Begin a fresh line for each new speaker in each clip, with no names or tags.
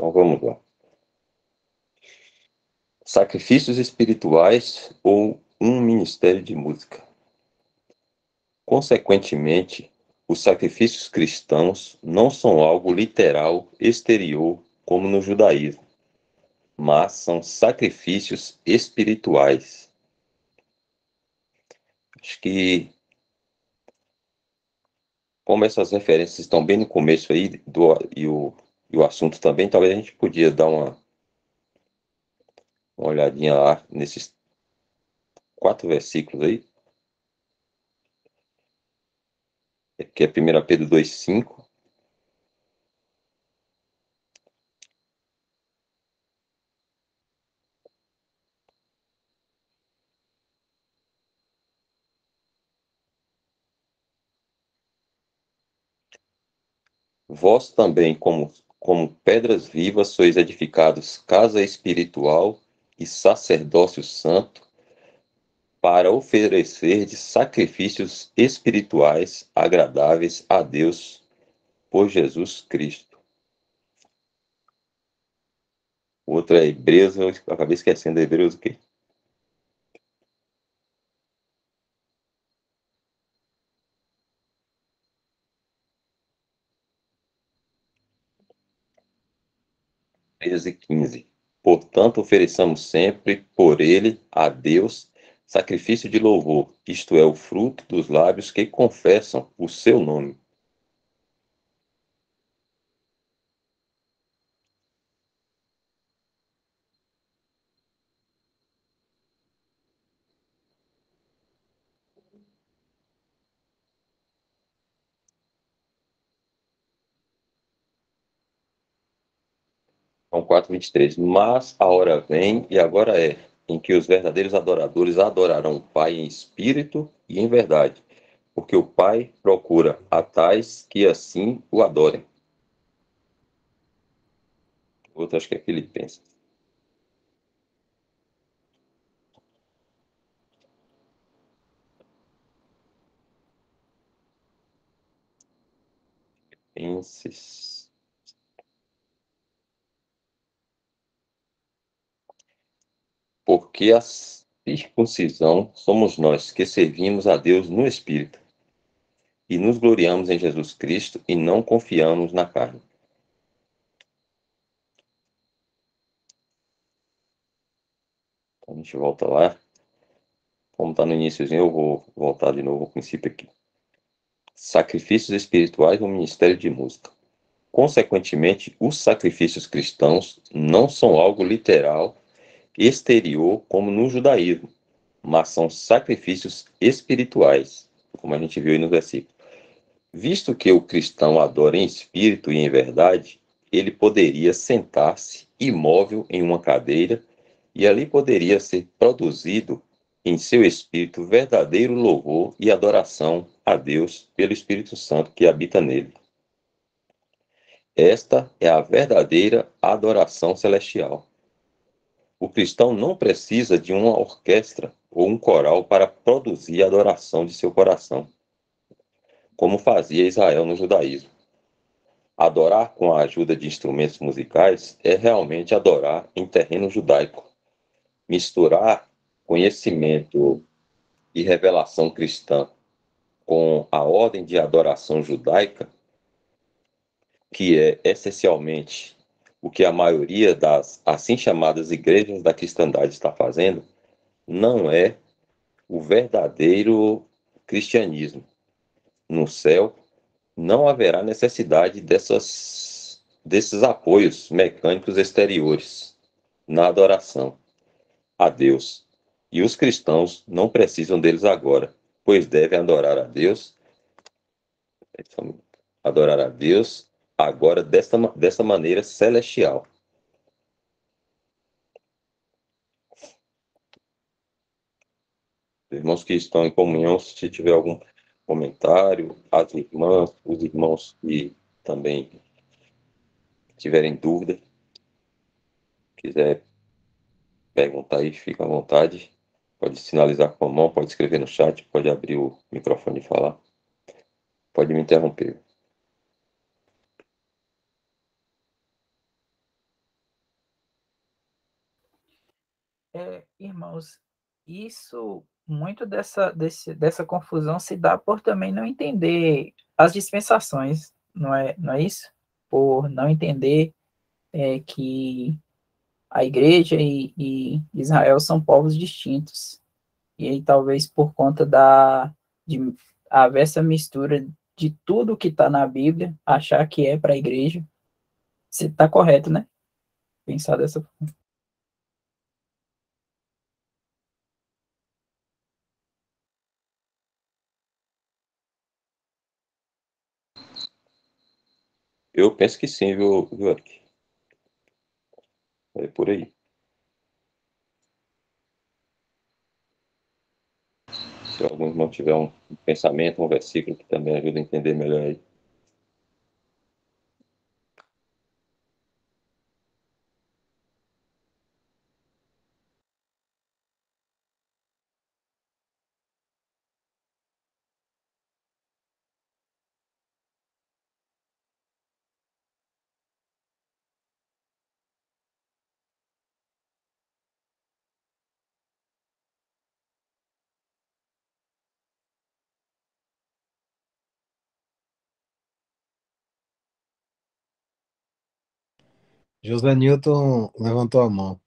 Então vamos lá. Sacrifícios espirituais ou um ministério de música. Consequentemente, os sacrifícios cristãos não são algo literal exterior como no judaísmo, mas são sacrifícios espirituais. Acho que, como essas referências estão bem no começo aí e o assunto também, talvez a gente podia dar uma olhadinha lá nesses 4 versículos aí, que é 1 Pedro 2,5. Vós também, como pedras vivas, sois edificados casa espiritual e sacerdócio santo, para oferecerdes sacrifícios espirituais agradáveis a Deus por Jesus Cristo. O outro é Hebreus, eu acabei esquecendo Hebreus o quê? Hebreus 15. Portanto, ofereçamos sempre por ele a Deus sacrifício de louvor, isto é, o fruto dos lábios que confessam o seu nome. João 4:23. Mas a hora vem, e agora é, em que os verdadeiros adoradores adorarão o Pai em espírito e em verdade, porque o Pai procura a tais que assim o adorem. Outro acho que é Filipenses. Filipenses. Porque a circuncisão somos nós que servimos a Deus no Espírito e nos gloriamos em Jesus Cristo e não confiamos na carne. Então a gente volta lá. Como está no iníciozinho, eu vou voltar de novo ao princípio aqui. Sacrifícios espirituais no ministério de música. Consequentemente, os sacrifícios cristãos não são algo literal, exterior, como no judaísmo, mas são sacrifícios espirituais, como a gente viu aí no versículo. Visto que o cristão adora em espírito e em verdade, ele poderia sentar-se imóvel em uma cadeira e ali poderia ser produzido em seu espírito verdadeiro louvor e adoração a Deus pelo Espírito Santo que habita nele. Esta é a verdadeira adoração celestial. O cristão não precisa de uma orquestra ou um coral para produzir a adoração de seu coração, como fazia Israel no judaísmo. Adorar com a ajuda de instrumentos musicais é realmente adorar em terreno judaico. Misturar conhecimento e revelação cristã com a ordem de adoração judaica, que é essencialmente o que a maioria das assim chamadas igrejas da cristandade está fazendo, não é o verdadeiro cristianismo. No céu, não haverá necessidade desses apoios mecânicos exteriores na adoração a Deus. E os cristãos não precisam deles agora, pois devem adorar a Deus agora desta maneira celestial. Irmãos que estão em comunhão, se tiver algum comentário, as irmãs, os irmãos que também tiverem dúvida, quiser perguntar aí, fica à vontade. Pode sinalizar com a mão, pode escrever no chat, pode abrir o microfone e falar. Pode me interromper.
Irmãos, isso, muito dessa confusão se dá por também não entender as dispensações, não é isso? Por não entender que a igreja e Israel são povos distintos. E aí, talvez por conta de haver essa mistura de tudo que está na Bíblia, achar que é para a igreja, se está correto, né? Pensar dessa forma.
Eu penso que sim, viu, Eric? É por aí. Se algum irmão tiver um pensamento, um versículo que também ajuda a entender melhor aí.
José Newton levantou a mão.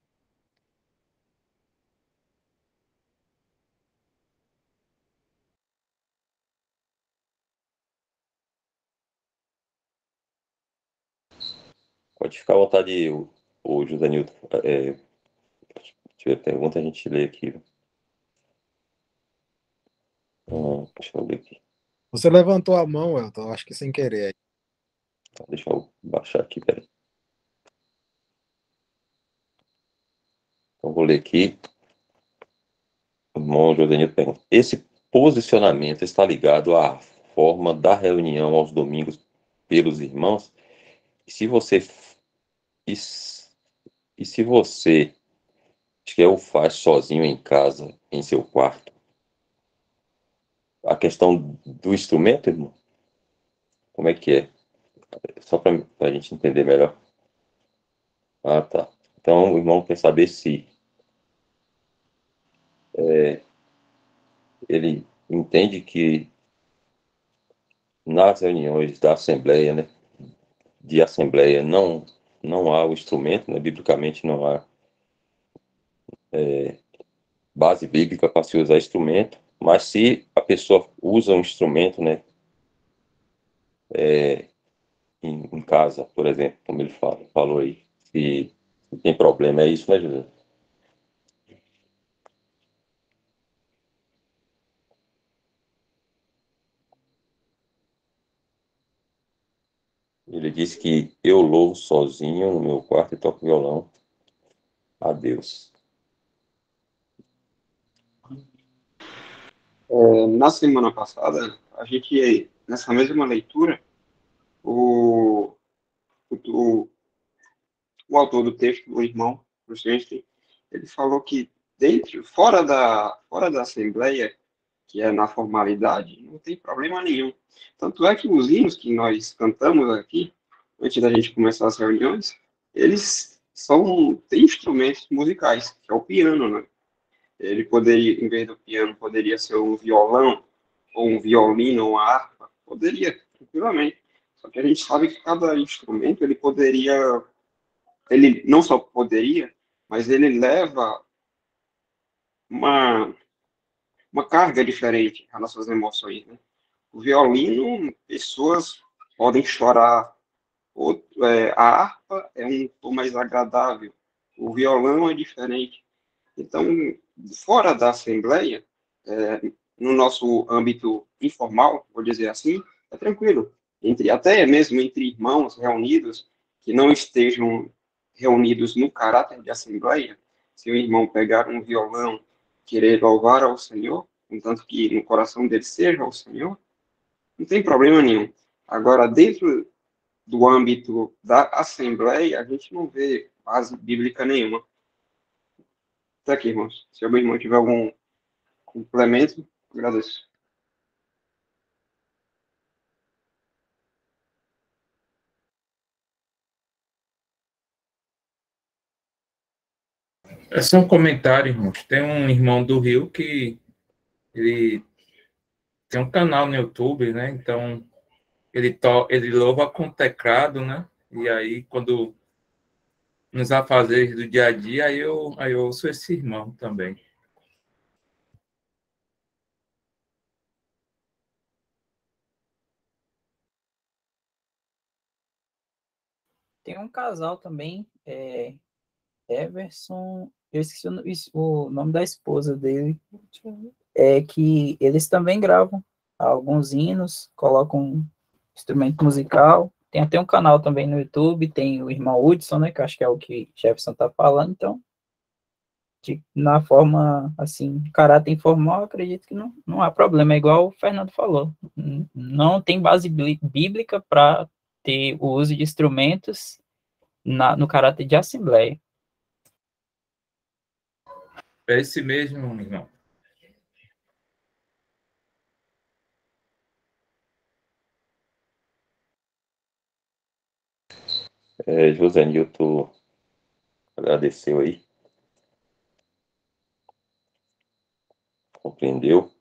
Pode ficar à vontade, o José Nilton. Se tiver pergunta, a gente lê aqui. Deixa eu ver aqui.
Você levantou a mão, Elton, acho que sem querer.
Deixa eu baixar aqui, peraí. Então, vou ler aqui. O irmão José Nilton pergunta: esse posicionamento está ligado à forma da reunião aos domingos pelos irmãos? E se você e, e se você quer o faz sozinho em casa, em seu quarto? A questão do instrumento, irmão, como é que é? Só para a gente entender melhor. Ah, tá. Então, o irmão quer saber se ele entende que nas reuniões da Assembleia, né, de Assembleia, não há o instrumento, né, biblicamente não há base bíblica para se usar instrumento, mas se a pessoa usa um instrumento, né, em casa, por exemplo, como ele falou aí, se tem problema, é isso, né, José? Ele disse que eu louvo sozinho no meu quarto e toco violão a Deus.
Na semana passada, a gente, nessa mesma leitura, o, o, o autor do texto, o irmão Cruciense, ele falou que fora da Assembleia, que é na formalidade, não tem problema nenhum. Tanto é que os hinos que nós cantamos aqui, antes da gente começar as reuniões, eles têm instrumentos musicais, que é o piano, né? Ele poderia, em vez do piano, poderia ser um violão, ou um violino, ou uma harpa, poderia, tranquilamente. Só que a gente sabe que cada instrumento, ele não só poderia, mas ele leva uma, uma carga diferente às nossas emoções, né? O violino, pessoas podem chorar. A harpa é um tom mais agradável. O violão é diferente. Então, fora da Assembleia, no nosso âmbito informal, vou dizer assim, é tranquilo. Até mesmo entre irmãos reunidos, que não estejam reunidos no caráter de Assembleia, se o irmão pegar um violão, querer louvar ao Senhor, contanto que no coração dele seja o Senhor, não tem problema nenhum. Agora, dentro do âmbito da Assembleia, a gente não vê base bíblica nenhuma. Tá aqui, irmãos. Se algum irmão tiver algum complemento, agradeço.
É só um comentário, irmãos. Tem um irmão do Rio que ele tem um canal no YouTube, né? Então, ele louva com teclado, né? E aí, quando nos afazeres do dia a dia, aí eu ouço esse irmão também.
Tem um casal também, Everson, eu esqueci o nome da esposa dele, que eles também gravam alguns hinos, colocam um instrumento musical. Tem até um canal também no YouTube, tem o irmão Hudson, né, que eu acho que é o que Jefferson tá falando, então, na forma, assim, caráter informal, eu acredito que não há problema, é igual o Fernando falou, não tem base bíblica para ter o uso de instrumentos no caráter de assembleia.
É esse mesmo, irmão.
José Nilton agradeceu aí, compreendeu.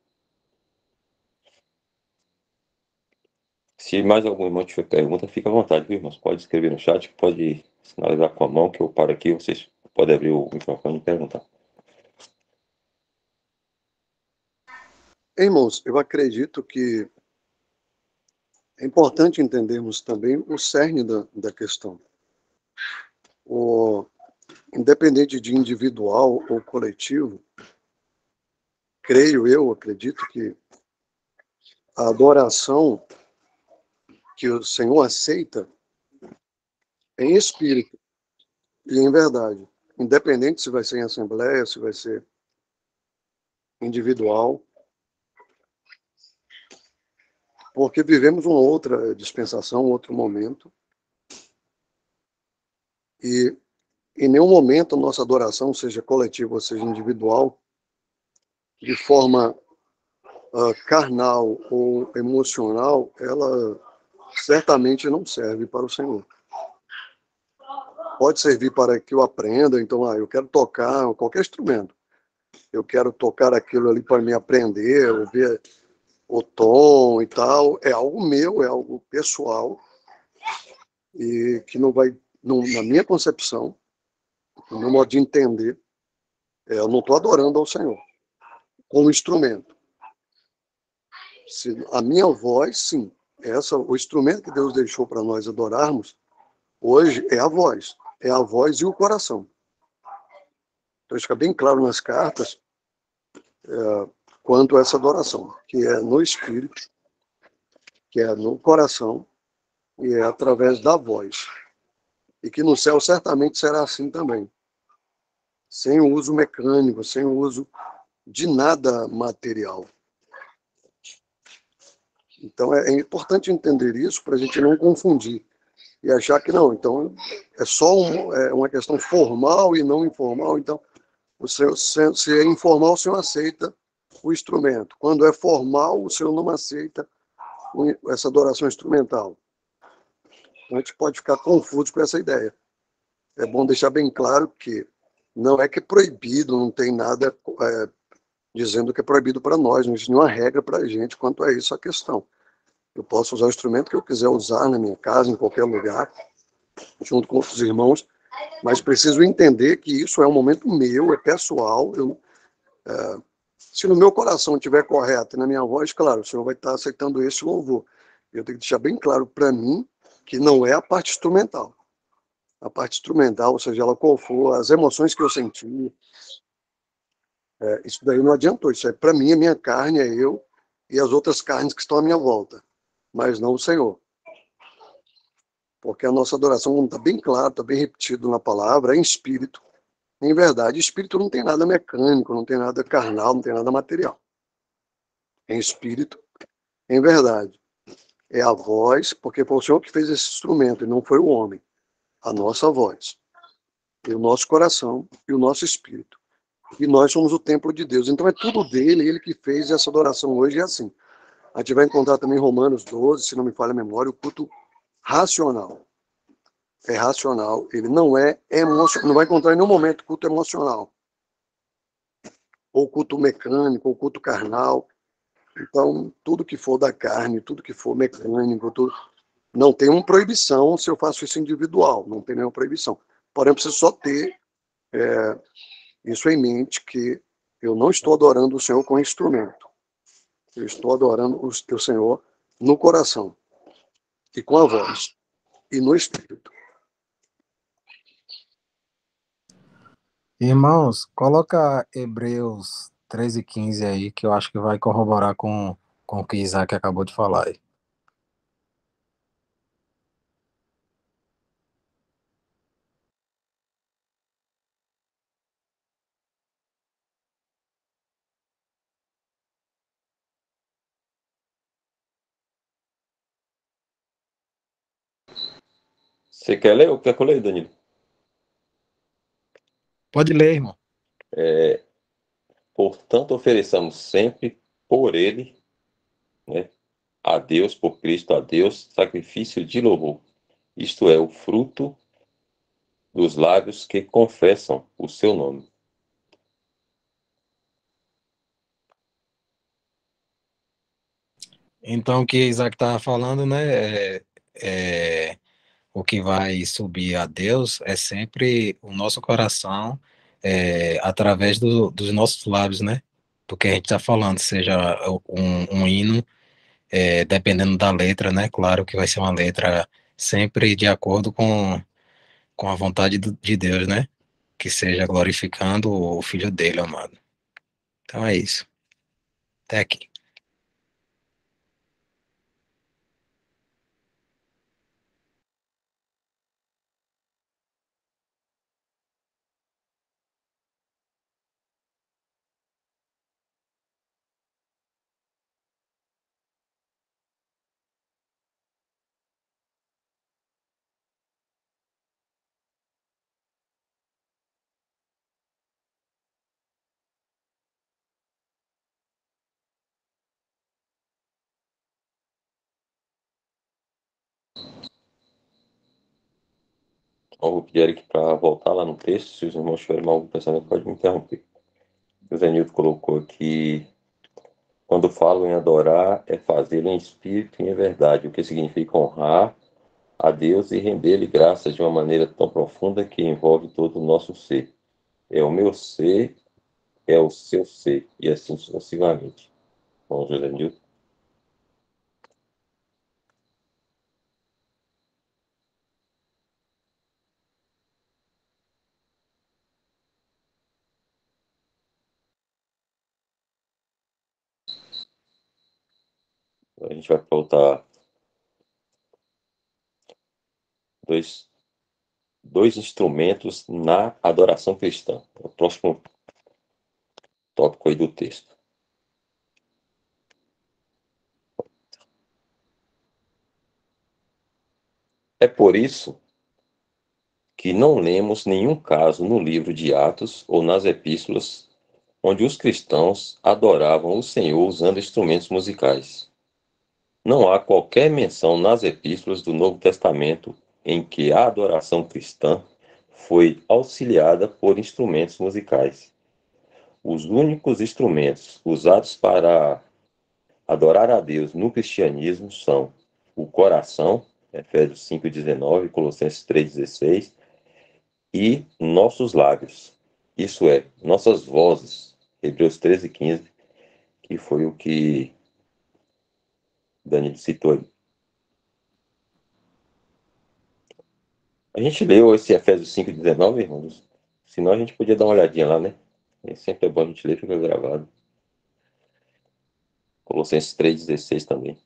Se mais algum irmão tiver pergunta, fica à vontade, viu, irmãos? Pode escrever no chat, pode sinalizar com a mão que eu paro aqui, vocês podem abrir o microfone e perguntar.
Irmãos, eu acredito que é importante entendermos também o cerne da questão. Independente de individual ou coletivo, acredito que a adoração que o Senhor aceita é em espírito e em verdade. Independente se vai ser em assembleia, se vai ser individual, porque vivemos uma outra dispensação, um outro momento, e em nenhum momento a nossa adoração, seja coletiva ou seja individual, de forma carnal ou emocional, ela certamente não serve para o Senhor. Pode servir para que eu aprenda, então, eu quero tocar qualquer instrumento. Eu quero tocar aquilo ali para me aprender, ver o tom e tal. É algo meu, é algo pessoal, e que não vai, na minha concepção, no meu modo de entender, eu não estou adorando ao Senhor como instrumento. A minha voz, sim, o instrumento que Deus deixou para nós adorarmos, hoje é a voz e o coração. Então fica bem claro nas cartas quanto a essa adoração, que é no espírito, que é no coração e é através da voz. E que no céu certamente será assim também. Sem o uso mecânico, sem o uso de nada material. Então é importante entender isso para a gente não confundir e achar que não, então é só uma questão formal e não informal. Então, se é informal, o senhor aceita o instrumento. Quando é formal, o senhor não aceita essa adoração instrumental. Então, a gente pode ficar confuso com essa ideia. É bom deixar bem claro que não é que é proibido, não tem nada dizendo que é proibido para nós, não existe nenhuma regra para a gente quanto a isso a questão. Eu posso usar o instrumento que eu quiser usar na minha casa, em qualquer lugar, junto com outros irmãos, mas preciso entender que isso é um momento meu, é pessoal. Se no meu coração estiver correto e na minha voz, claro, o Senhor vai estar aceitando esse louvor. Eu tenho que deixar bem claro para mim que não é a parte instrumental. A parte instrumental, ou seja, ela qual for, as emoções que eu senti, isso daí não adiantou. Isso é para mim, a minha carne, é eu e as outras carnes que estão à minha volta, mas não o Senhor. Porque a nossa adoração está bem claro, está bem repetido na palavra, é em espírito. Em verdade, espírito não tem nada mecânico, não tem nada carnal, não tem nada material. Em espírito, em verdade. É a voz, porque foi o Senhor que fez esse instrumento, e não foi o homem. A nossa voz, e o nosso coração, e o nosso espírito. E nós somos o templo de Deus. Então é tudo dele, ele que fez essa adoração hoje, é assim. A gente vai encontrar também em Romanos 12, se não me falha a memória, o culto racional. É racional, ele não é emocional, não vai encontrar em nenhum momento culto emocional. ou culto mecânico, ou culto carnal. Então, tudo que for da carne, tudo que for mecânico, tudo, não tem uma proibição se eu faço isso individual, não tem nenhuma proibição. Porém, eu preciso só ter isso em mente, que eu não estou adorando o Senhor com instrumento. Eu estou adorando o Senhor no coração, e com a voz, e no espírito.
Irmãos, coloca Hebreus 13:15 aí, que eu acho que vai corroborar com o que Isaac acabou de falar aí.
Você quer ler ou quer que eu leia, Danilo?
Pode ler, irmão.
Portanto, ofereçamos sempre por ele, né, a Deus, por Cristo a Deus, sacrifício de louvor. Isto é, o fruto dos lábios que confessam o seu nome.
Então, o que Isaac estava falando, né, o que vai subir a Deus é sempre o nosso coração, através dos nossos lábios, né, do que a gente está falando, seja um hino, dependendo da letra, né, claro que vai ser uma letra sempre de acordo com a vontade de Deus, né, que seja glorificando o Filho dele, amado. Então é isso. Até aqui.
Então, eu vou pedir a Eric para voltar lá no texto. Se os irmãos tiverem algum pensamento, pode me interromper. O Zé Nilton colocou aqui: quando falo em adorar, é fazê-lo em espírito e em verdade, o que significa honrar a Deus e render-lhe graças de uma maneira tão profunda que envolve todo o nosso ser. É o meu ser, é o seu ser, e assim sucessivamente. Bom, José Nilton. A gente vai pautar dois instrumentos na adoração cristã. É o próximo tópico aí do texto. É por isso que não lemos nenhum caso no livro de Atos ou nas epístolas onde os cristãos adoravam o Senhor usando instrumentos musicais. Não há qualquer menção nas epístolas do Novo Testamento em que a adoração cristã foi auxiliada por instrumentos musicais. Os únicos instrumentos usados para adorar a Deus no cristianismo são o coração, Efésios 5,19, Colossenses 3,16, e nossos lábios, isso é, nossas vozes, Hebreus 13,15, que foi o que Danilo citou aí. A gente leu esse Efésios 5,19, irmãos? Senão a gente podia dar uma olhadinha lá, né? Sempre é bom a gente ler, fica gravado. Colossenses 3,16 também.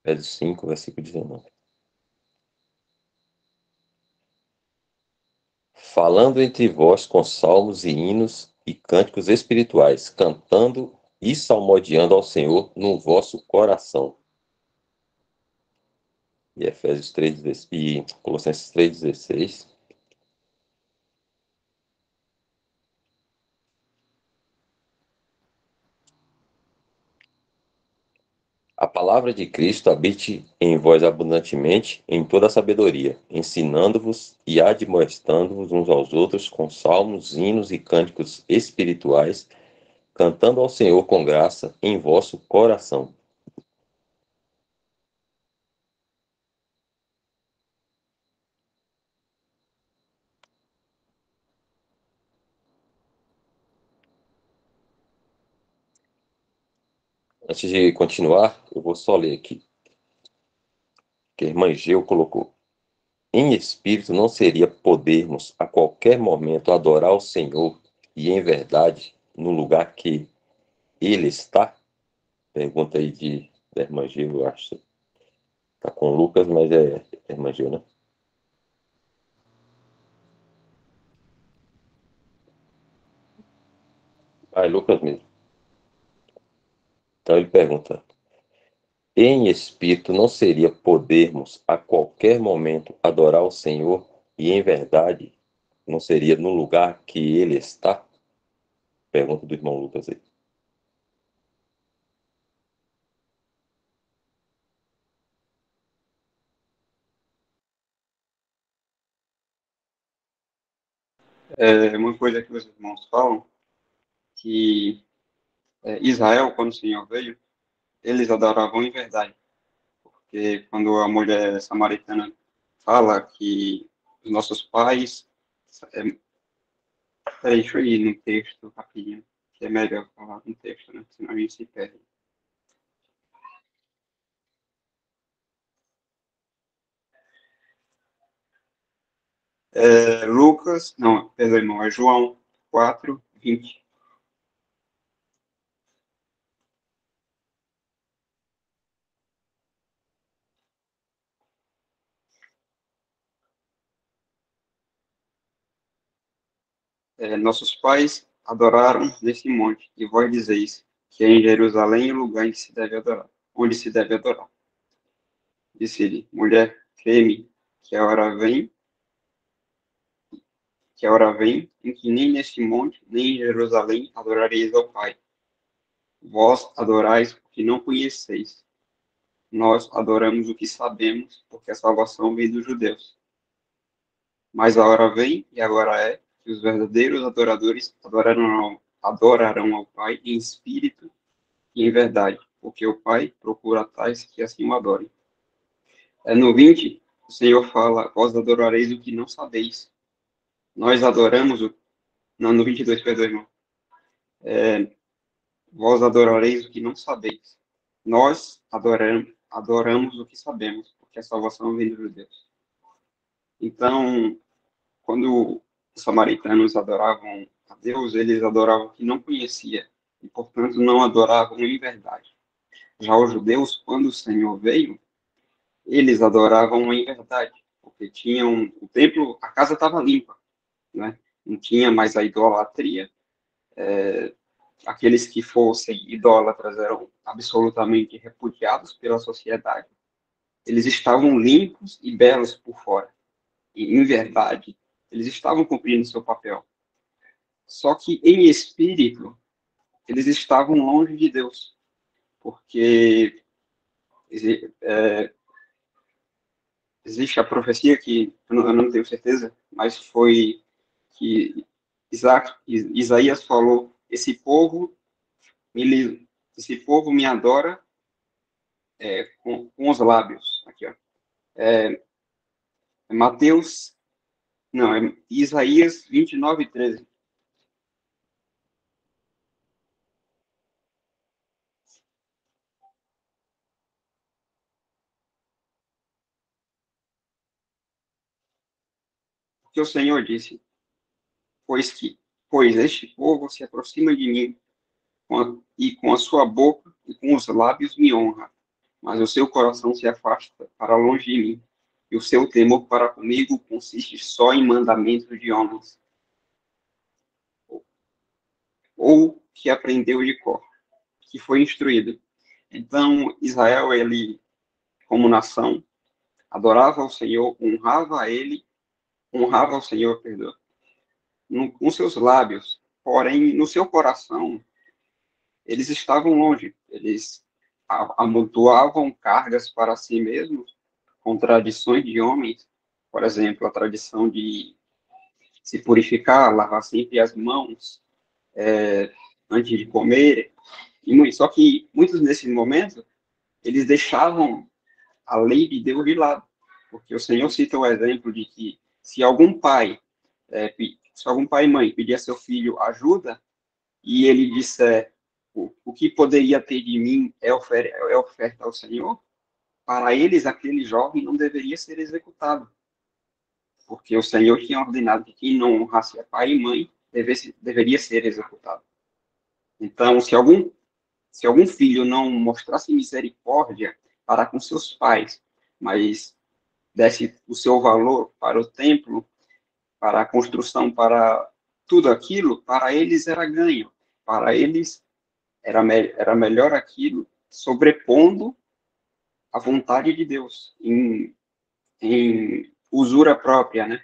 Efésios 5, versículo 19. Falando entre vós com salmos e hinos e cânticos espirituais, cantando e salmodiando ao Senhor no vosso coração. E Efésios 3, e Colossenses 3,16. A palavra de Cristo habite em vós abundantemente em toda a sabedoria, ensinando-vos e admoestando-vos uns aos outros com salmos, hinos e cânticos espirituais, cantando ao Senhor com graça em vosso coração. Antes de continuar, eu vou só ler aqui, que a irmã Geu colocou. Em espírito não seria podermos a qualquer momento adorar o Senhor e em verdade no lugar que Ele está? Pergunta aí da irmã Geu, eu acho. Tá com o Lucas, mas é irmã Geu, né? Ah, é Lucas mesmo. Então ele pergunta: em espírito não seria podermos a qualquer momento adorar o Senhor e em verdade não seria no lugar que Ele está? Pergunta do irmão Lucas aí.
Uma coisa que os irmãos falam, que Israel, quando o Senhor veio, eles adoravam em verdade. Porque quando a mulher samaritana fala que os nossos pais... Peraí, deixa eu ir no texto rapidinho, que é melhor falar no texto, né? Senão a gente se perde. Lucas, não, perdão, irmão, é João 4:20. Nossos pais adoraram nesse monte, e vós dizeis que é em Jerusalém o lugar em que se deve adorar, onde se deve adorar. Disse-lhe, mulher, creme, que a hora vem em que nem neste monte, nem em Jerusalém adorareis ao Pai. Vós adorais o que não conheceis. Nós adoramos o que sabemos, porque a salvação vem dos judeus. Mas a hora vem, e agora é, que os verdadeiros adoradores adorarão ao Pai em espírito e em verdade, porque o Pai procura tais que assim o adorem. No 20, o Senhor fala, vós adorareis o que não sabeis. Nós adoramos o... Não, no 22, perdão, irmão. Vós adorareis o que não sabeis. Nós adoramos o que sabemos, porque a salvação vem dos judeus. Então, quando os samaritanos adoravam a Deus, eles adoravam o que não conhecia, e, portanto, não adoravam em verdade. Já os judeus, quando o Senhor veio, eles adoravam em verdade, porque tinham o templo, a casa estava limpa, né? Não tinha mais a idolatria. Aqueles que fossem idólatras eram absolutamente repudiados pela sociedade. Eles estavam limpos e belos por fora. E, em verdade, eles estavam cumprindo seu papel. Só que, em espírito, eles estavam longe de Deus. Porque existe a profecia que, eu não tenho certeza, mas foi que Isaías falou, esse povo me adora com os lábios. Aqui, ó. Mateus, não, é Isaías 29:13. Porque o Senhor disse, pois este povo se aproxima de mim e com a sua boca e com os lábios me honra, mas o seu coração se afasta para longe de mim, e o seu temor para comigo consiste só em mandamentos de homens, ou que aprendeu de cor, que foi instruído. Então, Israel, ele, como nação, adorava ao Senhor, honrava ao Senhor, perdão, com seus lábios, porém, no seu coração, eles estavam longe, eles amontoavam cargas para si mesmos com tradições de homens, por exemplo, a tradição de se purificar, lavar sempre as mãos antes de comer. Só que muitos nesses momentos, eles deixavam a lei de Deus de lado, porque o Senhor cita o exemplo de que se algum pai e mãe pedir a seu filho ajuda, e ele disser o que poderia ter de mim é oferta ao Senhor, para eles aquele jovem não deveria ser executado, porque o Senhor tinha ordenado que quem não honrasse a pai e mãe deveria ser executado. Então, se algum filho não mostrasse misericórdia para com seus pais, mas desse o seu valor para o templo, para a construção, para tudo aquilo, para eles era ganho. Para eles era melhor aquilo, sobrepondo a vontade de Deus, em usura própria, né?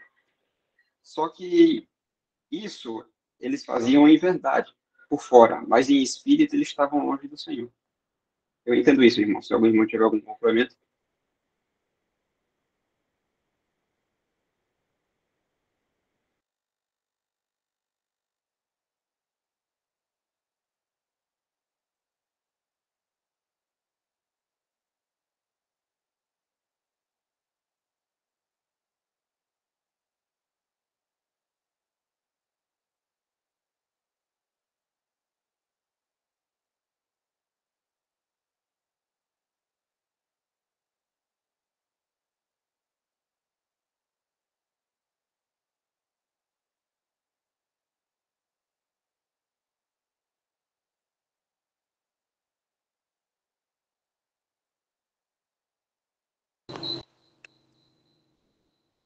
Só que isso eles faziam em verdade, por fora, mas em espírito eles estavam longe do Senhor. Eu entendo isso, irmão. Se algum irmão tiver algum complemento.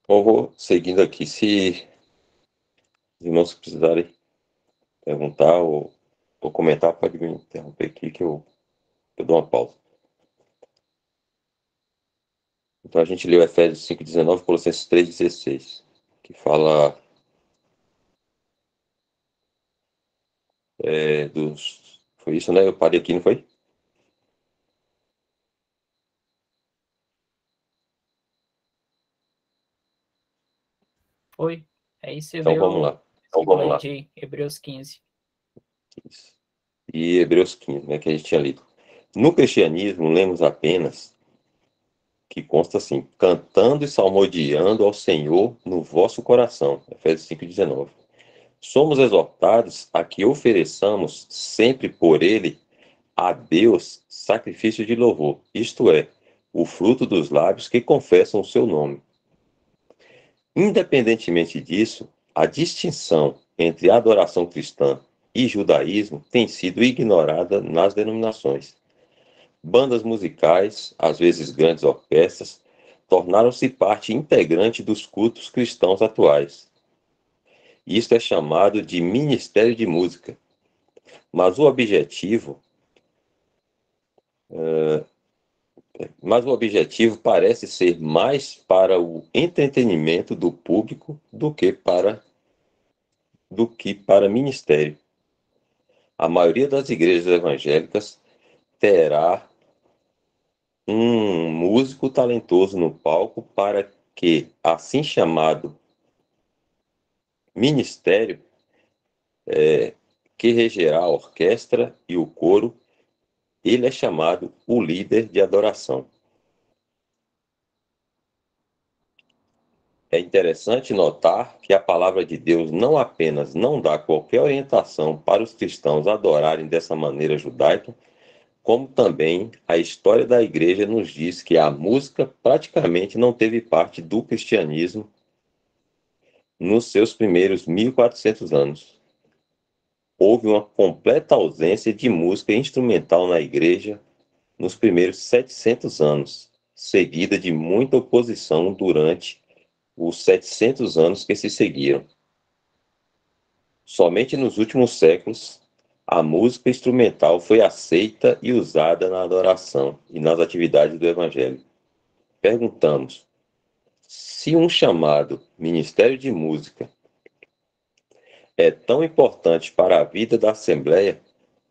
Então, eu vou seguindo aqui. Se os irmãos precisarem perguntar ou comentar, pode me interromper aqui que eu dou uma pausa. Então a gente leu Efésios 5,19, Colossenses 3,16, que fala dos... Foi isso, né? Eu parei aqui, não foi?
Foi. Aí você
Então
vê
vamos lá.
de Hebreus 15.
Isso. E Hebreus 15, né, que a gente tinha lido. No cristianismo, lemos apenas que consta assim: cantando e salmodiando ao Senhor no vosso coração. Efésios 5,19. Somos exortados a que ofereçamos sempre por ele a Deus sacrifício de louvor, isto é, o fruto dos lábios que confessam o seu nome. Independentemente disso, a distinção entre adoração cristã e judaísmo tem sido ignorada nas denominações. Bandas musicais, às vezes grandes orquestras, tornaram-se parte integrante dos cultos cristãos atuais. Isto é chamado de ministério de música. Mas o objetivo parece ser mais para o entretenimento do público do que para ministério. A maioria das igrejas evangélicas terá um músico talentoso no palco para que, assim chamado ministério, que regerá a orquestra e o coro, ele é chamado o líder de adoração. É interessante notar que a palavra de Deus não apenas não dá qualquer orientação para os cristãos adorarem dessa maneira judaica, como também a história da igreja nos diz que a música praticamente não teve parte do cristianismo nos seus primeiros 1400 anos. Houve uma completa ausência de música instrumental na igreja nos primeiros 700 anos, seguida de muita oposição durante os 700 anos que se seguiram. Somente nos últimos séculos, a música instrumental foi aceita e usada na adoração e nas atividades do Evangelho. Perguntamos, se um chamado Ministério de Música é tão importante para a vida da Assembleia,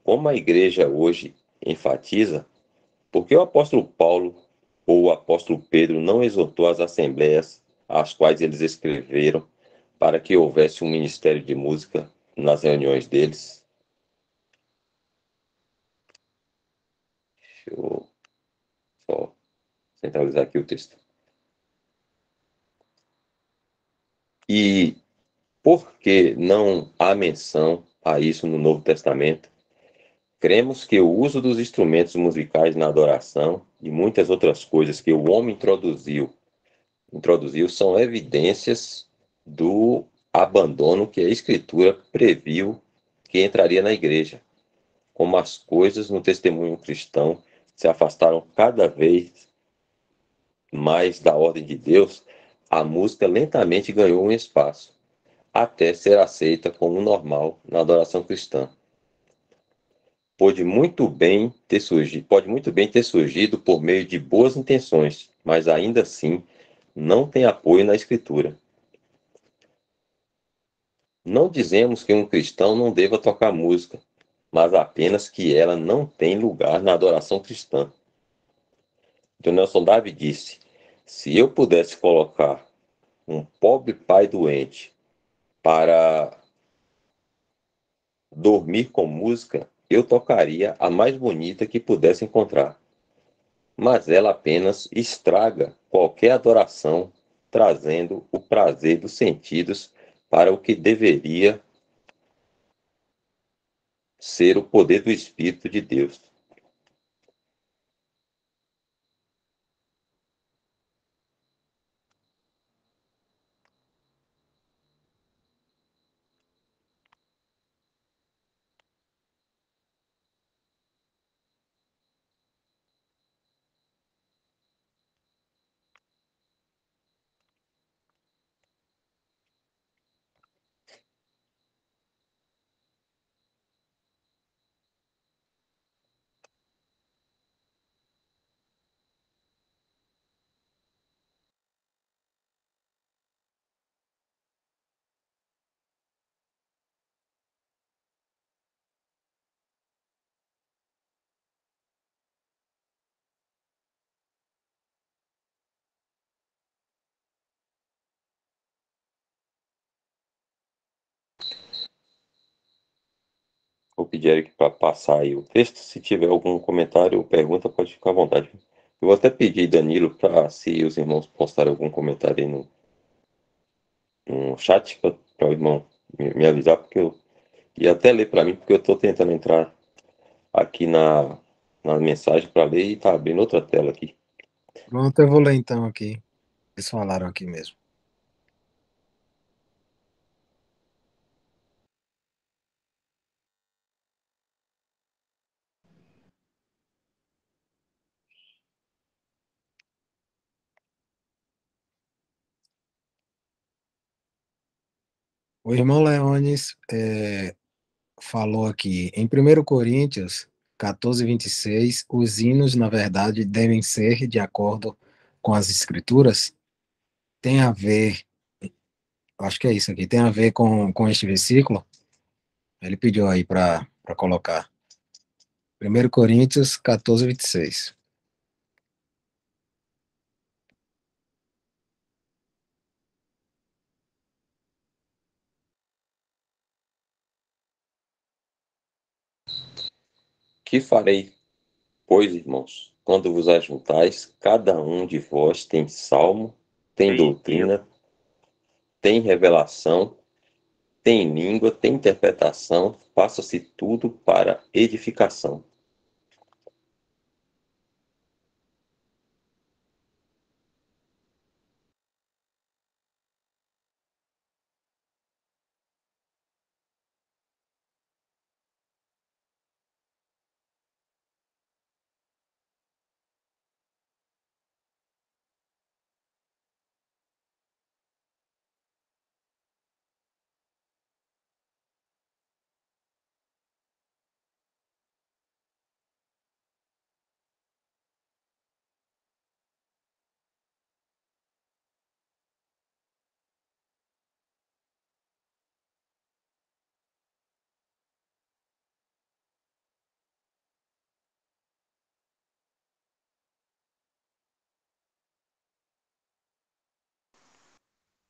como a Igreja hoje enfatiza, Porque o apóstolo Paulo ou o apóstolo Pedro não exortou as assembleias às quais eles escreveram para que houvesse um ministério de música nas reuniões deles? Deixa eu só centralizar aqui o texto. E por que não há menção a isso no Novo Testamento? Cremos que o uso dos instrumentos musicais na adoração e muitas outras coisas que o homem introduziu são evidências do abandono que a Escritura previu que entraria na igreja. Como as coisas no testemunho cristão se afastaram cada vez mais da ordem de Deus, a música lentamente ganhou um espaço, até ser aceita como normal na adoração cristã. Pode muito bem ter surgido por meio de boas intenções, mas ainda assim não tem apoio na Escritura. Não dizemos que um cristão não deva tocar música, mas apenas que ela não tem lugar na adoração cristã. Então Nelson Darby disse: se eu pudesse colocar um pobre pai doente para dormir com música, eu tocaria a mais bonita que pudesse encontrar. Mas ela apenas estraga qualquer adoração, trazendo o prazer dos sentidos para o que deveria ser o poder do Espírito de Deus. Vou pedir a Eric para passar aí o texto. Se tiver algum comentário ou pergunta, pode ficar à vontade. Eu vou até pedir Danilo para, se os irmãos postarem algum comentário aí no chat, para o irmão me avisar, porque eu ia até ler para mim, porque eu estou tentando entrar aqui na mensagem para ler e está abrindo outra tela aqui.
Pronto, eu vou ler então aqui. Eles falaram aqui mesmo. O irmão Leones falou aqui, em 1 Coríntios 14:26, os hinos, na verdade, devem ser de acordo com as escrituras. Tem a ver, acho que é isso aqui, tem a ver com este versículo. Ele pediu aí para colocar. 1 Coríntios 14:26.
Que farei, pois, irmãos, quando vos ajuntais, cada um de vós tem salmo, tem doutrina, tem revelação, tem língua, tem interpretação, faça-se tudo para edificação.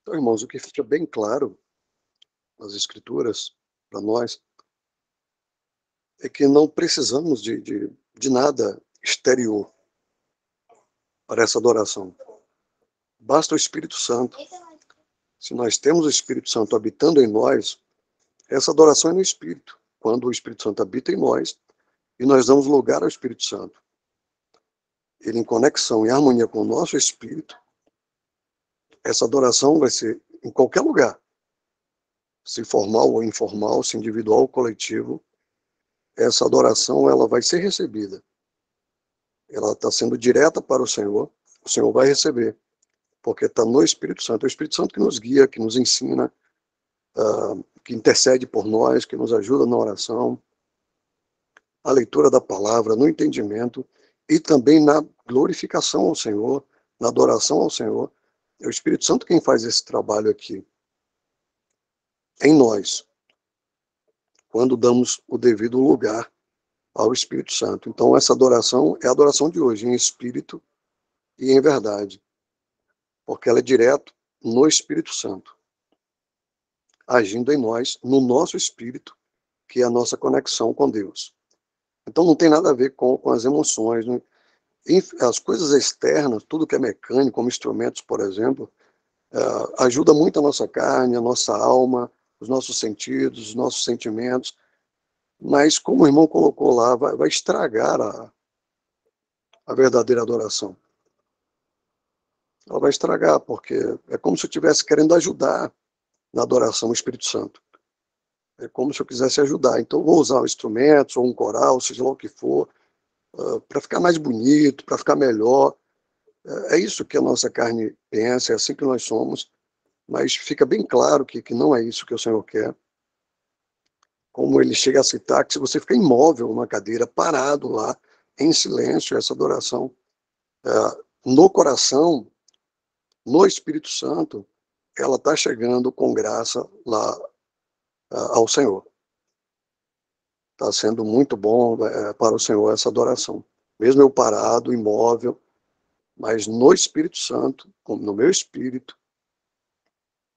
Então, irmãos, o que fica bem claro nas Escrituras para nós é que não precisamos de nada exterior para essa adoração. Basta o Espírito Santo. Se nós temos o Espírito Santo habitando em nós, essa adoração é no Espírito. Quando o Espírito Santo habita em nós e nós damos lugar ao Espírito Santo, ele em conexão e harmonia com o nosso Espírito, essa adoração vai ser em qualquer lugar, se formal ou informal, se individual ou coletivo, essa adoração ela vai ser recebida. Ela está sendo direta para o Senhor vai receber, porque está no Espírito Santo. É o Espírito Santo que nos guia, que nos ensina, que intercede por nós, que nos ajuda na oração, a leitura da palavra, no entendimento e também na glorificação ao Senhor, na adoração ao Senhor. É o Espírito Santo quem faz esse trabalho aqui, em nós, quando damos o devido lugar ao Espírito Santo. Então, essa adoração é a adoração de hoje, em espírito e em verdade, porque ela é direto no Espírito Santo, agindo em nós, no nosso espírito, que é a nossa conexão com Deus. Então, não tem nada a ver com as emoções, né? As coisas externas, tudo que é mecânico, como instrumentos, por exemplo, ajuda muito a nossa carne, a nossa alma, os nossos sentidos, os nossos sentimentos, mas como o irmão colocou lá, vai estragar a verdadeira adoração. Ela vai estragar, porque é como se eu estivesse querendo ajudar na adoração o Espírito Santo. É como se eu quisesse ajudar. Então, eu vou usar instrumentos, ou um coral, seja lá o que for, para ficar mais bonito, para ficar melhor. É isso que a nossa carne pensa, é assim que nós somos, mas fica bem claro que não é isso que o Senhor quer. Como ele chega a citar, que se você ficar imóvel numa cadeira, parado lá, em silêncio, essa adoração, no coração, no Espírito Santo, ela está chegando com graça lá ao Senhor. Está sendo muito bom para o Senhor essa adoração. Mesmo eu parado, imóvel, mas no Espírito Santo, no meu espírito,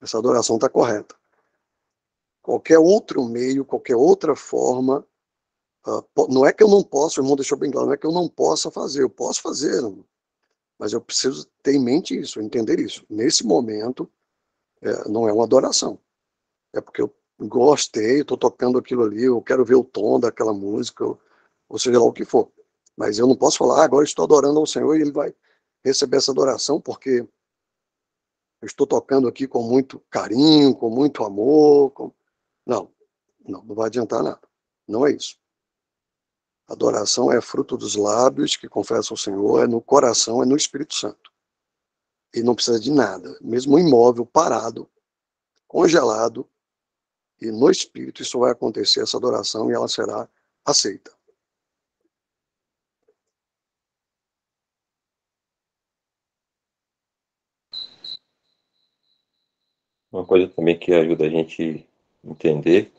essa adoração está correta. Qualquer outro meio, qualquer outra forma, não é que eu não possa, o irmão deixou bem claro, não é que eu não possa fazer, eu posso fazer, mas eu preciso ter em mente isso, entender isso. Nesse momento, não é uma adoração. É porque eu gostei, estou tocando aquilo ali, eu quero ver o tom daquela música, ou seja lá o que for. Mas eu não posso falar, agora estou adorando ao Senhor e ele vai receber essa adoração porque eu estou tocando aqui com muito carinho, com muito amor. Não vai adiantar nada. Não é isso. Adoração é fruto dos lábios que confessam o Senhor, é no coração, é no Espírito Santo. E não precisa de nada. Mesmo imóvel, parado, congelado, e no Espírito isso vai acontecer, essa adoração, e ela será aceita.
Uma coisa também que ajuda a gente a entender,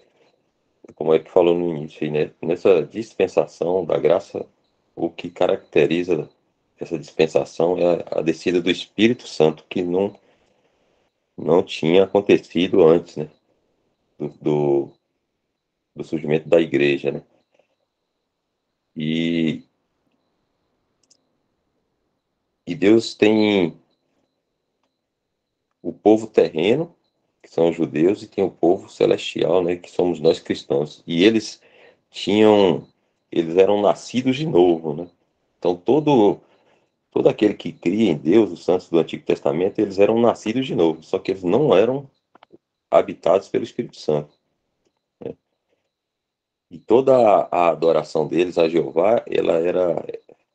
como é que falou no início, aí, né? Nessa dispensação da graça, o que caracteriza essa dispensação é a descida do Espírito Santo, que não tinha acontecido antes, né? Do surgimento da igreja, né? E Deus tem o povo terreno, que são os judeus, e tem o povo celestial, né? Que somos nós cristãos. E eles eram nascidos de novo, né? Então todo aquele que cria em Deus, os santos do Antigo Testamento, eles eram nascidos de novo, só que eles não eram habitados pelo Espírito Santo, né? E toda a adoração deles a Jeová,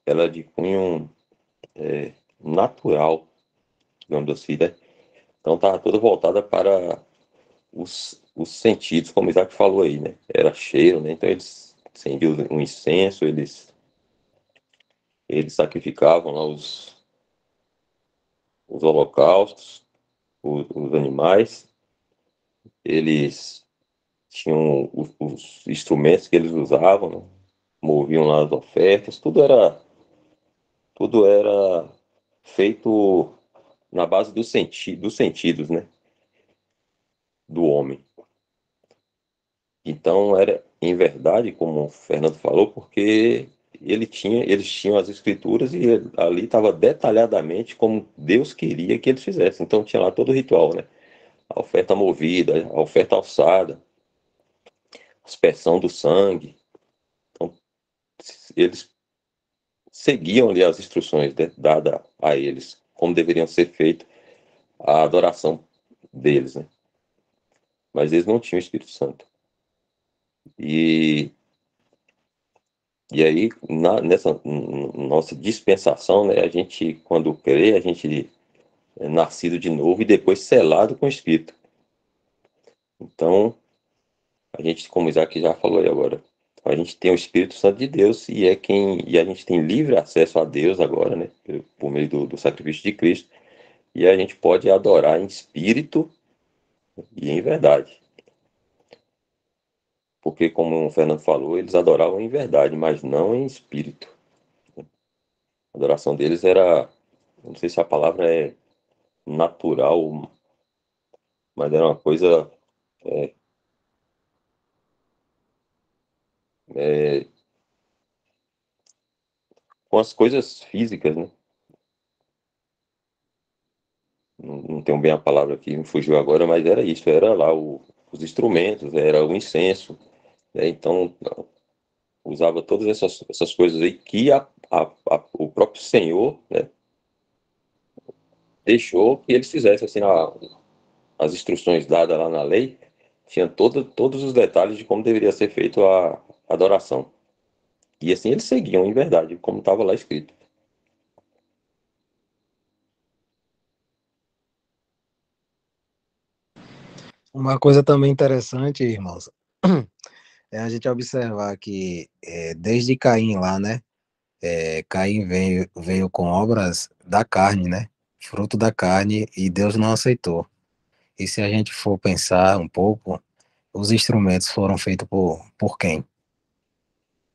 ela de cunho natural, digamos assim, né? Então estava toda voltada para os sentidos, como o Isaac falou aí, né? Era cheiro, né? Então eles acendiam um incenso, eles sacrificavam lá os holocaustos, os animais, eles tinham os instrumentos que eles usavam, né? Moviam lá as ofertas, tudo era feito na base dos sentidos, né? Então, era em verdade, como o Fernando falou, porque eles tinham as escrituras e ali estava detalhadamente como Deus queria que eles fizessem. Então, tinha lá todo o ritual, né? A oferta movida, a oferta alçada, a aspersão do sangue. Então, eles seguiam ali as instruções dadas a eles, como deveriam ser feito a adoração deles, né? Mas eles não tinham o Espírito Santo. E aí, nessa nossa dispensação, né, a gente, quando crê, a gente é nascido de novo e depois selado com o Espírito. Então, a gente, como o Isaac já falou aí agora, a gente tem o Espírito Santo de Deus e a gente tem livre acesso a Deus agora, né, por meio do sacrifício de Cristo, e a gente pode adorar em espírito e em verdade. Porque, como o Fernando falou, eles adoravam em verdade, mas não em espírito. A adoração deles era, não sei se a palavra é natural, mas era uma coisa é, é, com as coisas físicas, né? Não tenho bem a palavra aqui, me fugiu agora, mas era isso, era lá os instrumentos, era o incenso, né? Então usava todas essas coisas aí que o próprio Senhor, né, deixou que eles fizessem, assim, as instruções dadas lá na lei, tinha todos os detalhes de como deveria ser feito a adoração. E assim eles seguiam em verdade, como estava lá escrito.
Uma coisa também interessante, irmãos, é a gente observar que desde Caim lá, né? Caim veio com obras da carne, né? Fruto da carne, e Deus não aceitou. E se a gente for pensar um pouco, os instrumentos foram feitos por quem?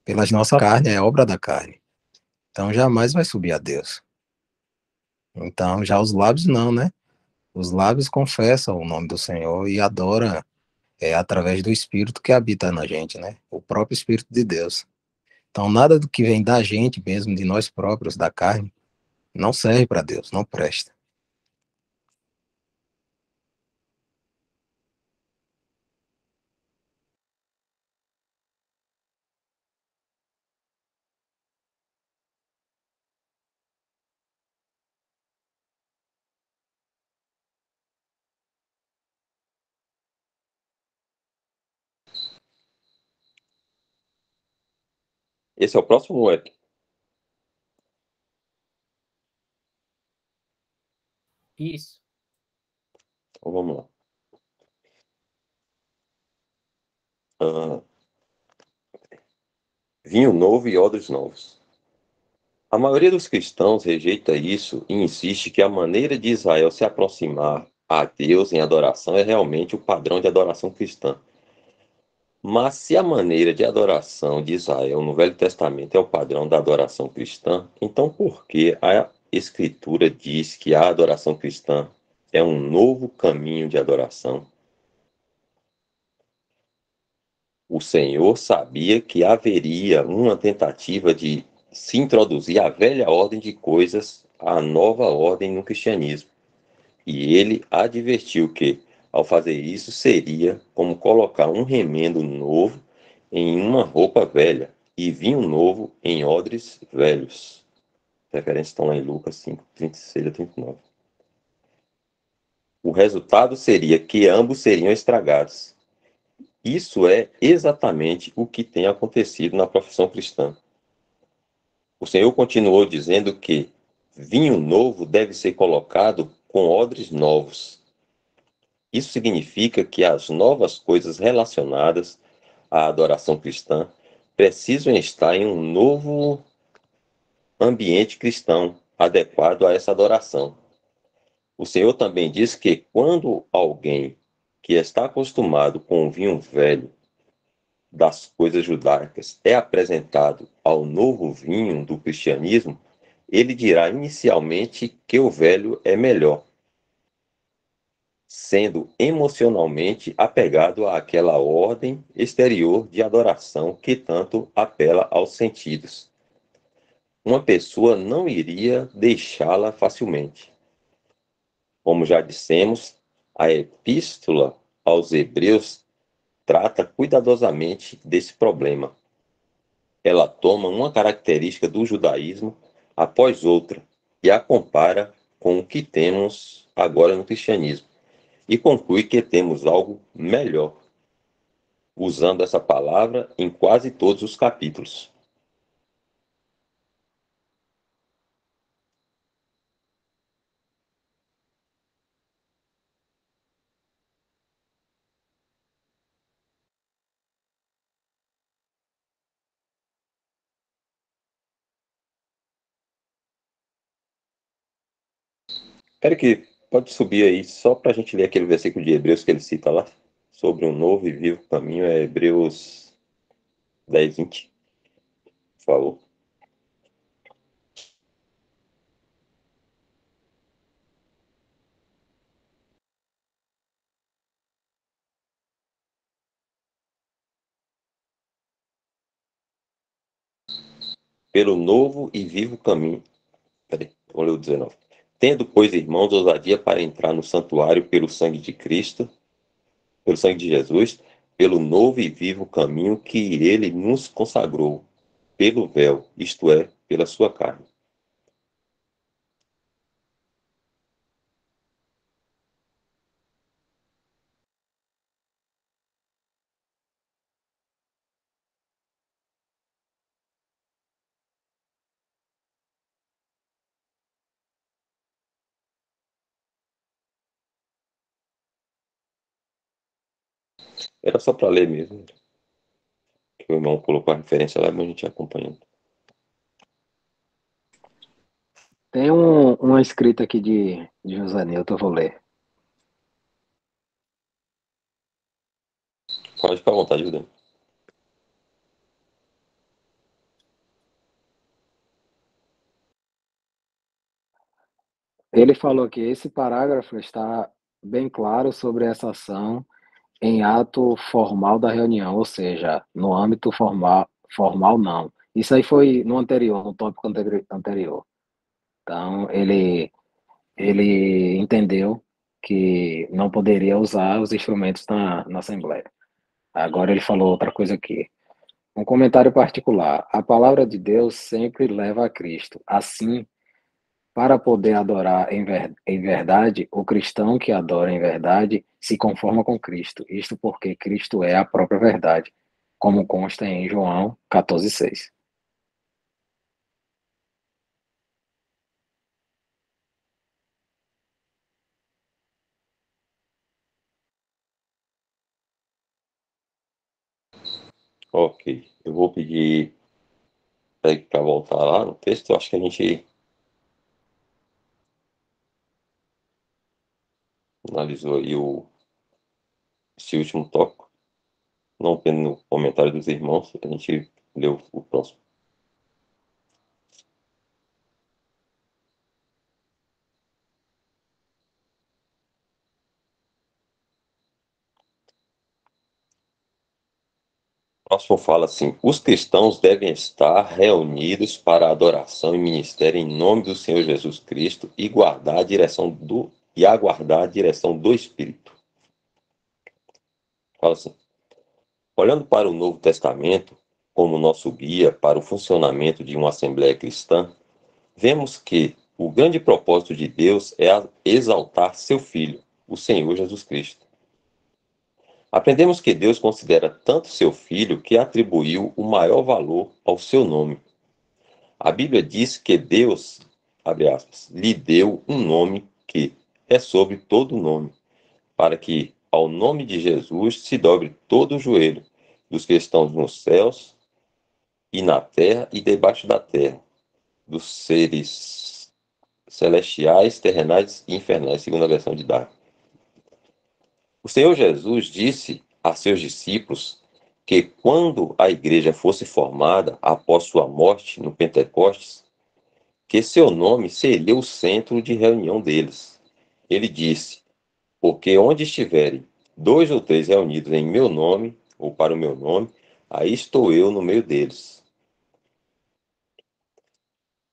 Pelas nossa carne, é obra da carne. Então jamais vai subir a Deus. Então já os lábios não, né? Os lábios confessam o nome do Senhor e adoram através do Espírito que habita na gente, né? O próprio Espírito de Deus. Então nada do que vem da gente mesmo, de nós próprios, da carne, não serve para Deus, não presta.
Esse é o próximo app.
Isso.
Então vamos lá. Ah, vinho novo e odres novos. A maioria dos cristãos rejeita isso e insiste que a maneira de Israel se aproximar a Deus em adoração é realmente o padrão de adoração cristã. Mas se a maneira de adoração de Israel no Velho Testamento é o padrão da adoração cristã, então por que a Escritura diz que a adoração cristã é um novo caminho de adoração? O Senhor sabia que haveria uma tentativa de se introduzir a velha ordem de coisas à nova ordem no cristianismo. E ele advertiu que, ao fazer isso, seria como colocar um remendo novo em uma roupa velha e vinho novo em odres velhos. As referências estão lá em Lucas 5, 36 a 39. O resultado seria que ambos seriam estragados. Isso é exatamente o que tem acontecido na profissão cristã. O Senhor continuou dizendo que vinho novo deve ser colocado com odres novos. Isso significa que as novas coisas relacionadas à adoração cristã precisam estar em um novo ambiente cristão adequado a essa adoração. O Senhor também diz que quando alguém que está acostumado com o vinho velho das coisas judaicas é apresentado ao novo vinho do cristianismo, ele dirá inicialmente que o velho é melhor. sendo emocionalmente apegado àquela ordem exterior de adoração que tanto apela aos sentidos. Uma pessoa não iria deixá-la facilmente. Como já dissemos, a Epístola aos Hebreus trata cuidadosamente desse problema. Ela toma uma característica do judaísmo após outra e a compara com o que temos agora no cristianismo e conclui que temos algo melhor, usando essa palavra em quase todos os capítulos. Eric, pode subir aí só para a gente ler aquele versículo de Hebreus que ele cita lá, sobre um novo e vivo caminho, é Hebreus 10:20, por favor. Pelo novo e vivo caminho. Peraí, vou ler o 19. Tendo, pois, irmãos, ousadia para entrar no santuário pelo sangue de Cristo, pelo sangue de Jesus, pelo novo e vivo caminho que ele nos consagrou, pelo véu, isto é, pela sua carne. Era só para ler mesmo, que o irmão colocou a referência lá, mas a gente ia acompanhando.
Tem uma escrita aqui de José Nilton, eu vou ler.
Pode ficar à vontade, Juliano.
Ele falou que esse parágrafo está bem claro sobre essa ação em ato formal da reunião, ou seja, no âmbito formal não. Isso aí foi no anterior, no tópico anterior. Então, ele entendeu que não poderia usar os instrumentos na Assembleia. Agora ele falou outra coisa aqui. Um comentário particular. A palavra de Deus sempre leva a Cristo. Assim, para poder adorar em verdade, o cristão que adora em verdade se conforma com Cristo. Isto porque Cristo é a própria verdade, como consta em João 14,6.
Ok, eu vou pedir para voltar lá no texto. Eu acho que a gente analisou aí esse último tópico, não pelo comentário dos irmãos, a gente leu o próximo. O próximo fala assim: os cristãos devem estar reunidos para adoração e ministério em nome do Senhor Jesus Cristo e aguardar a direção do Espírito. Fala assim: olhando para o Novo Testamento como nosso guia para o funcionamento de uma Assembleia Cristã, vemos que o grande propósito de Deus é exaltar seu Filho, o Senhor Jesus Cristo. Aprendemos que Deus considera tanto seu Filho que atribuiu o maior valor ao seu nome. A Bíblia diz que Deus, abre aspas, lhe deu um nome que é sobre todo nome, para que ao nome de Jesus se dobre todo o joelho dos que estão nos céus e na terra e debaixo da terra, dos seres celestiais, terrenais e infernais, segundo a versão de Darwin. O Senhor Jesus disse a seus discípulos que quando a igreja fosse formada após sua morte no Pentecostes, que seu nome seria o centro de reunião deles. Ele disse: Porque onde estiverem 2 ou 3 reunidos em meu nome, ou para o meu nome, aí estou eu no meio deles.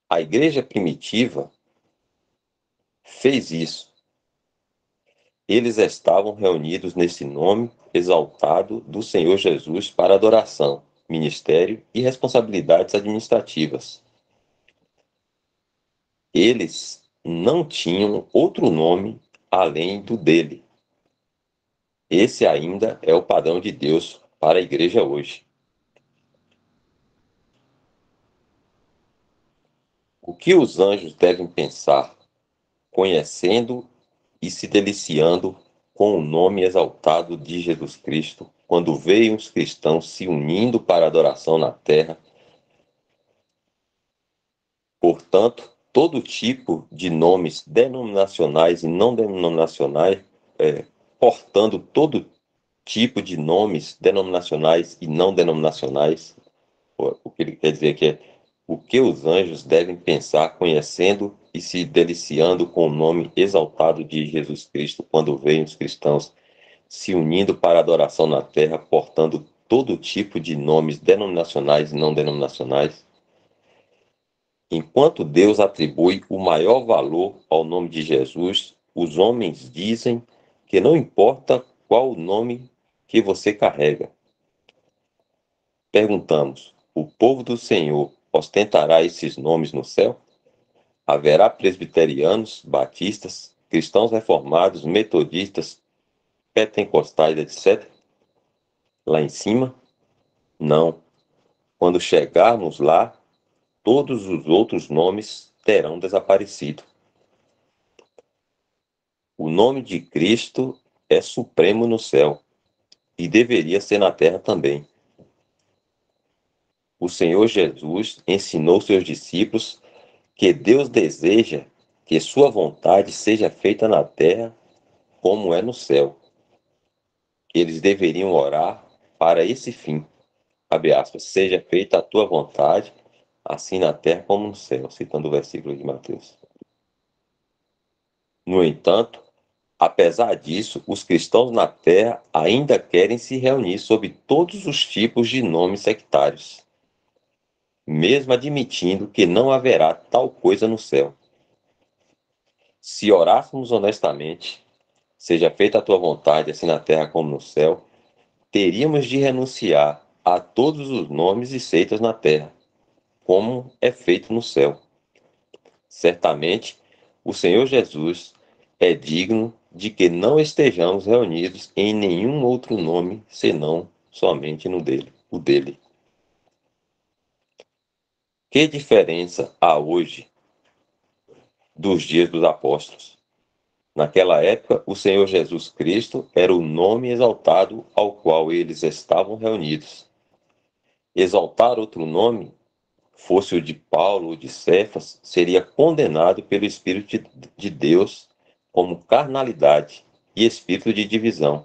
A igreja primitiva fez isso. Eles estavam reunidos nesse nome exaltado do Senhor Jesus para adoração, ministério e responsabilidades administrativas. Eles não tinham outro nome além do dele. Esse ainda é o padrão de Deus para a igreja hoje. O que os anjos devem pensar, conhecendo e se deliciando com o nome exaltado de Jesus Cristo, quando veem os cristãos se unindo para adoração na terra? Portanto, todo tipo de nomes denominacionais e não denominacionais, portando todo tipo de nomes denominacionais e não denominacionais, o que ele quer dizer aqui é o que os anjos devem pensar, conhecendo e se deliciando com o nome exaltado de Jesus Cristo, quando veem os cristãos se unindo para adoração na terra, portando todo tipo de nomes denominacionais e não denominacionais. Enquanto Deus atribui o maior valor ao nome de Jesus, os homens dizem que não importa qual o nome que você carrega. Perguntamos: o povo do Senhor ostentará esses nomes no céu? Haverá presbiterianos, batistas, cristãos reformados, metodistas, pentecostais, etc. Lá em cima? Não. Quando chegarmos lá, todos os outros nomes terão desaparecido. O nome de Cristo é supremo no céu e deveria ser na terra também. O Senhor Jesus ensinou seus discípulos que Deus deseja que sua vontade seja feita na terra como é no céu. Eles deveriam orar para esse fim. Abre aspas, seja feita a tua vontade, assim na terra como no céu, citando o versículo de Mateus. No entanto, apesar disso, os cristãos na terra ainda querem se reunir sob todos os tipos de nomes sectários, mesmo admitindo que não haverá tal coisa no céu. Se orássemos honestamente, seja feita a tua vontade, assim na terra como no céu, teríamos de renunciar a todos os nomes e seitas na terra, como é feito no céu. Certamente, o Senhor Jesus é digno de que não estejamos reunidos em nenhum outro nome, senão somente no dele, o dele. Que diferença há hoje dos dias dos apóstolos? Naquela época, o Senhor Jesus Cristo era o nome exaltado ao qual eles estavam reunidos. Exaltar outro nome, fosse o de Paulo ou de Cefas, seria condenado pelo Espírito de Deus como carnalidade e espírito de divisão.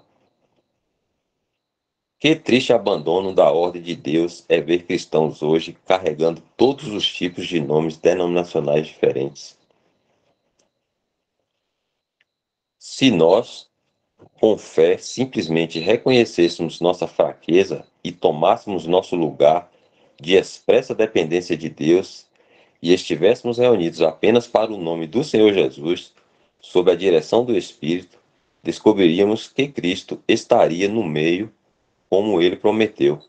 Que triste abandono da ordem de Deus é ver cristãos hoje carregando todos os tipos de nomes denominacionais diferentes. Se nós, com fé, simplesmente reconhecêssemos nossa fraqueza e tomássemos nosso lugar de expressa dependência de Deus e estivéssemos reunidos apenas para o nome do Senhor Jesus, sob a direção do Espírito, descobriríamos que Cristo estaria no meio, como ele prometeu.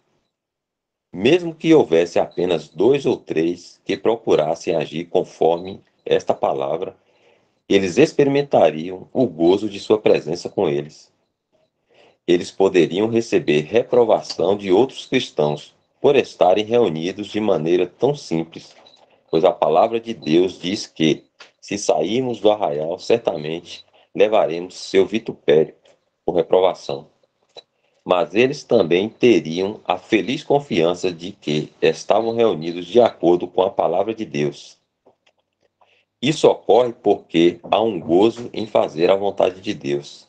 Mesmo que houvesse apenas 2 ou 3 que procurassem agir conforme esta palavra, eles experimentariam o gozo de sua presença com eles. Eles poderiam receber reprovação de outros cristãos por estarem reunidos de maneira tão simples, pois a palavra de Deus diz que, se sairmos do arraial, certamente levaremos seu vitupério por reprovação. Mas eles também teriam a feliz confiança de que estavam reunidos de acordo com a palavra de Deus. Isso ocorre porque há um gozo em fazer a vontade de Deus,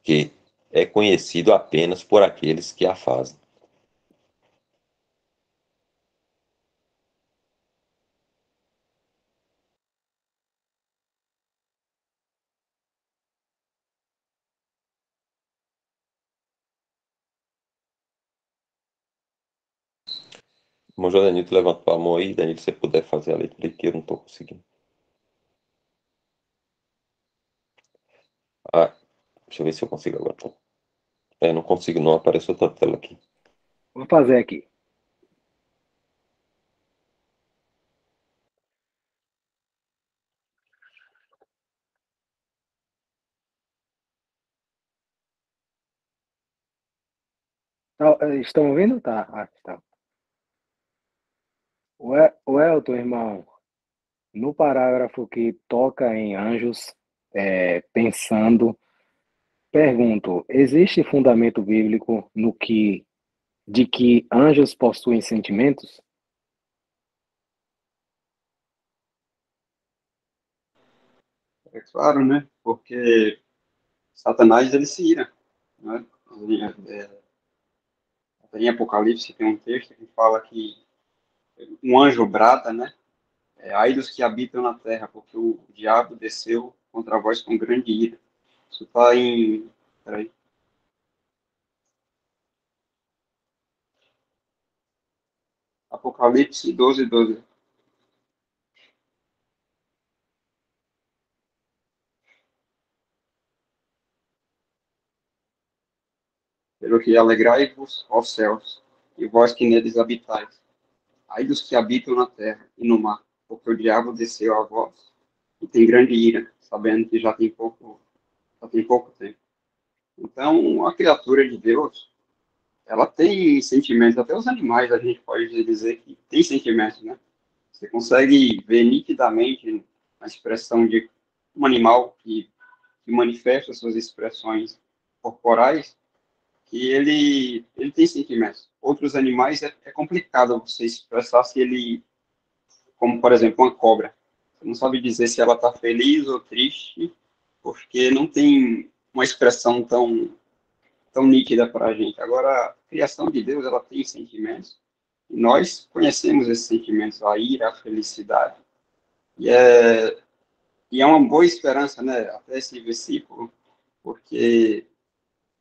que é conhecido apenas por aqueles que a fazem. O João Danilo levantou a mão aí. Danilo, se você puder fazer a leitura aqui, eu não estou conseguindo. Ah, deixa eu ver se eu consigo agora. Não consigo não, aparece outra tela aqui.
Vou fazer aqui. Estão ouvindo? Tá. Tá. O Elton, irmão, no parágrafo que toca em anjos, pensando, pergunto, existe fundamento bíblico de que anjos possuem sentimentos?
É claro, né? Porque Satanás, ele se ira, né? Em Apocalipse tem um texto que fala que um anjo brada, né? Ai dos que habitam na terra, porque o diabo desceu contra vós com grande ira. Isso está em. Peraí. Apocalipse 12:12. Pelo que alegrai-vos, ó céus, e vós que neles habitais. Ai dos que habitam na terra e no mar, porque o diabo desceu a vós e tem grande ira, sabendo que já tem pouco tempo. Então, a criatura de Deus, ela tem sentimentos, até os animais a gente pode dizer que tem sentimentos, né? Você consegue ver nitidamente a expressão de um animal que manifesta suas expressões corporais, que ele tem sentimentos. Outros animais é complicado você expressar se ele, como por exemplo uma cobra, você não sabe dizer se ela está feliz ou triste, porque não tem uma expressão tão nítida para a gente. Agora, a criação de Deus, ela tem sentimentos, e nós conhecemos esses sentimentos, a ira, a felicidade. E é uma boa esperança, né, até esse versículo, porque,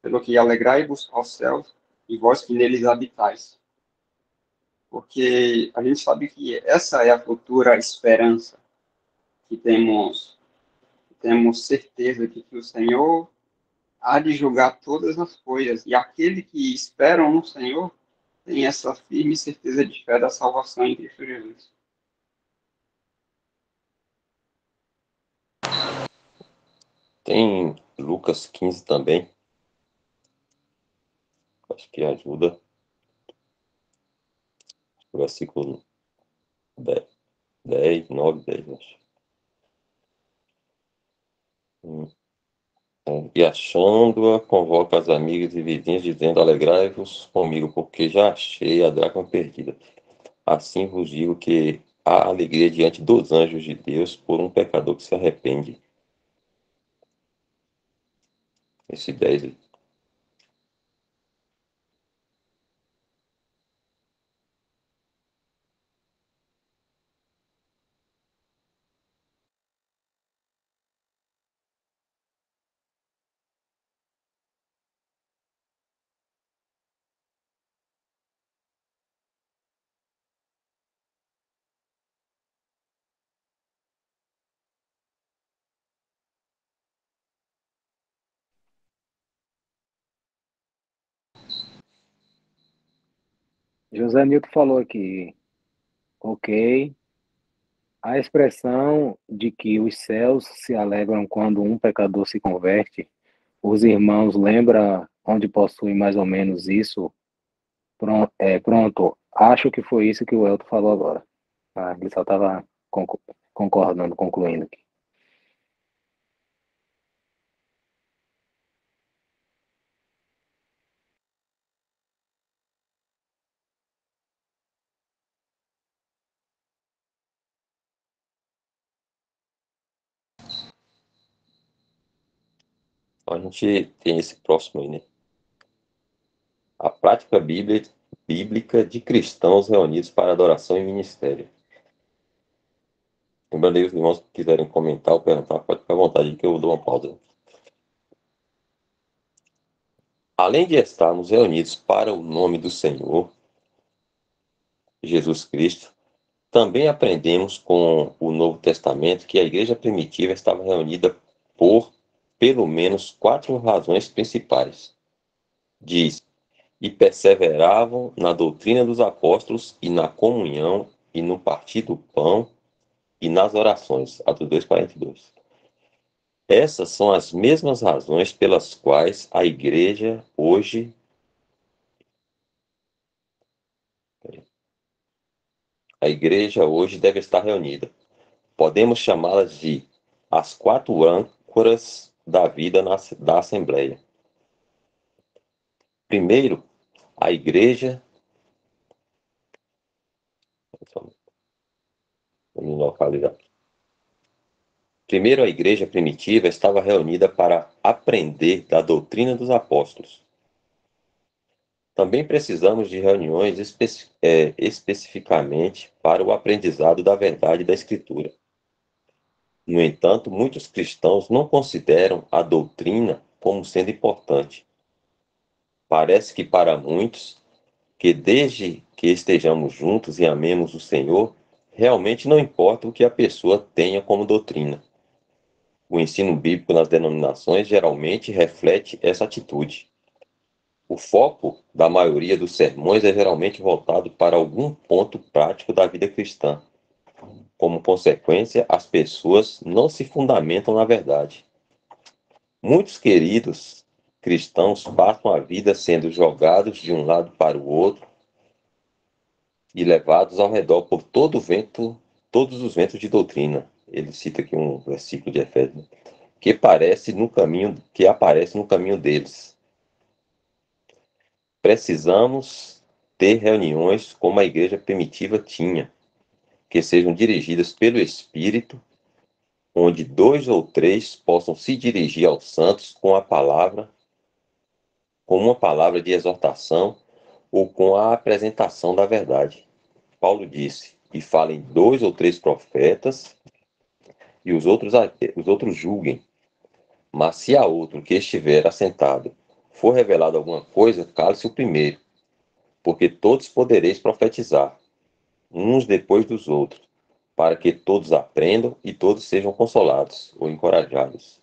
pelo que alegrai-vos aos céus, e vós que neles habitais. Porque a gente sabe que essa é a futura esperança que temos certeza de que o Senhor há de julgar todas as coisas, e aquele que esperam no Senhor tem essa firme certeza de fé da salvação em Cristo Jesus.
Tem Lucas 15 também. Acho que ajuda. Versículo 10, 9, 10, acho. E achando-a, convoca as amigas e vizinhas, dizendo: Alegrai-vos comigo, porque já achei a dracma perdida. Assim vos digo que há alegria diante dos anjos de Deus por um pecador que se arrepende. Esse 10 aí.
José Nilton falou aqui, ok, a expressão de que os céus se alegram quando um pecador se converte, os irmãos lembram onde possuem mais ou menos isso? Pronto, acho que foi isso que o Elton falou agora. Tá? Ele só estava concordando, concluindo aqui.
Então a gente tem esse próximo aí, né? A prática bíblica de cristãos reunidos para adoração e ministério. Lembrando aí, os irmãos que quiserem comentar ou perguntar, pode ficar à vontade que eu dou uma pausa. Além de estarmos reunidos para o nome do Senhor, Jesus Cristo, também aprendemos com o Novo Testamento que a igreja primitiva estava reunida por pelo menos 4 razões principais. Diz: e perseveravam na doutrina dos apóstolos e na comunhão e no partir do pão e nas orações. Atos 2:42. Essas são as mesmas razões pelas quais a igreja hoje deve estar reunida. Podemos chamá-las de as 4 âncoras da vida da Assembleia. Primeiro, a igreja. Vamos localizar. Primeiro, a igreja primitiva estava reunida para aprender da doutrina dos apóstolos. Também precisamos de reuniões especificamente para o aprendizado da verdade da Escritura. No entanto, muitos cristãos não consideram a doutrina como sendo importante. Parece que para muitos, que desde que estejamos juntos e amemos o Senhor, realmente não importa o que a pessoa tenha como doutrina. O ensino bíblico nas denominações geralmente reflete essa atitude. O foco da maioria dos sermões é geralmente voltado para algum ponto prático da vida cristã. Como consequência, as pessoas não se fundamentam na verdade. Muitos queridos cristãos passam a vida sendo jogados de um lado para o outro e levados ao redor por todos os ventos de doutrina. Ele cita aqui um versículo de Efésios, que aparece no caminho deles. Precisamos ter reuniões como a igreja primitiva tinha, que sejam dirigidas pelo Espírito, onde 2 ou 3 possam se dirigir aos santos com uma palavra de exortação ou com a apresentação da verdade. Paulo disse: e falem 2 ou 3 profetas, e os outros julguem. Mas se a outro que estiver assentado for revelado alguma coisa, cale-se o primeiro, porque todos podereis profetizar, uns depois dos outros, para que todos aprendam e todos sejam consolados ou encorajados.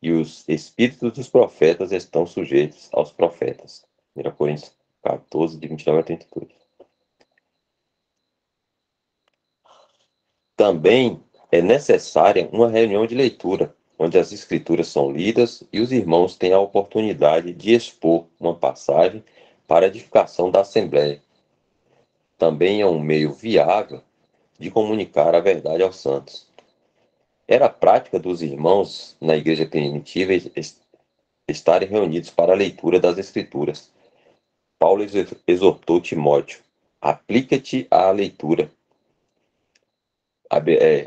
E os espíritos dos profetas estão sujeitos aos profetas. 1 Coríntios 14, de 29 a 32. Também é necessária uma reunião de leitura, onde as escrituras são lidas e os irmãos têm a oportunidade de expor uma passagem para a edificação da Assembleia. Também é um meio viável de comunicar a verdade aos santos. Era a prática dos irmãos na igreja primitiva estarem reunidos para a leitura das Escrituras. Paulo exortou Timóteo: aplica-te à leitura.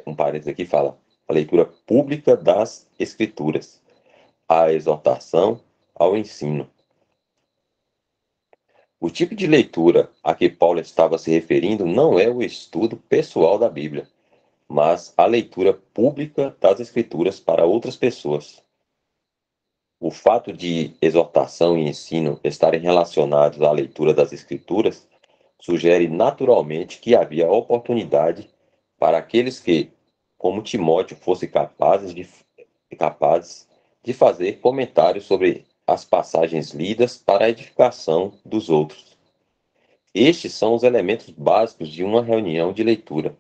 Um parênteses aqui fala: a leitura pública das Escrituras, à exortação, ao ensino. O tipo de leitura a que Paulo estava se referindo não é o estudo pessoal da Bíblia, mas a leitura pública das Escrituras para outras pessoas. O fato de exortação e ensino estarem relacionados à leitura das Escrituras sugere naturalmente que havia oportunidade para aqueles que, como Timóteo, fossem capazes de fazer comentários sobre as passagens lidas para a edificação dos outros. Estes são os elementos básicos de uma reunião de leitura.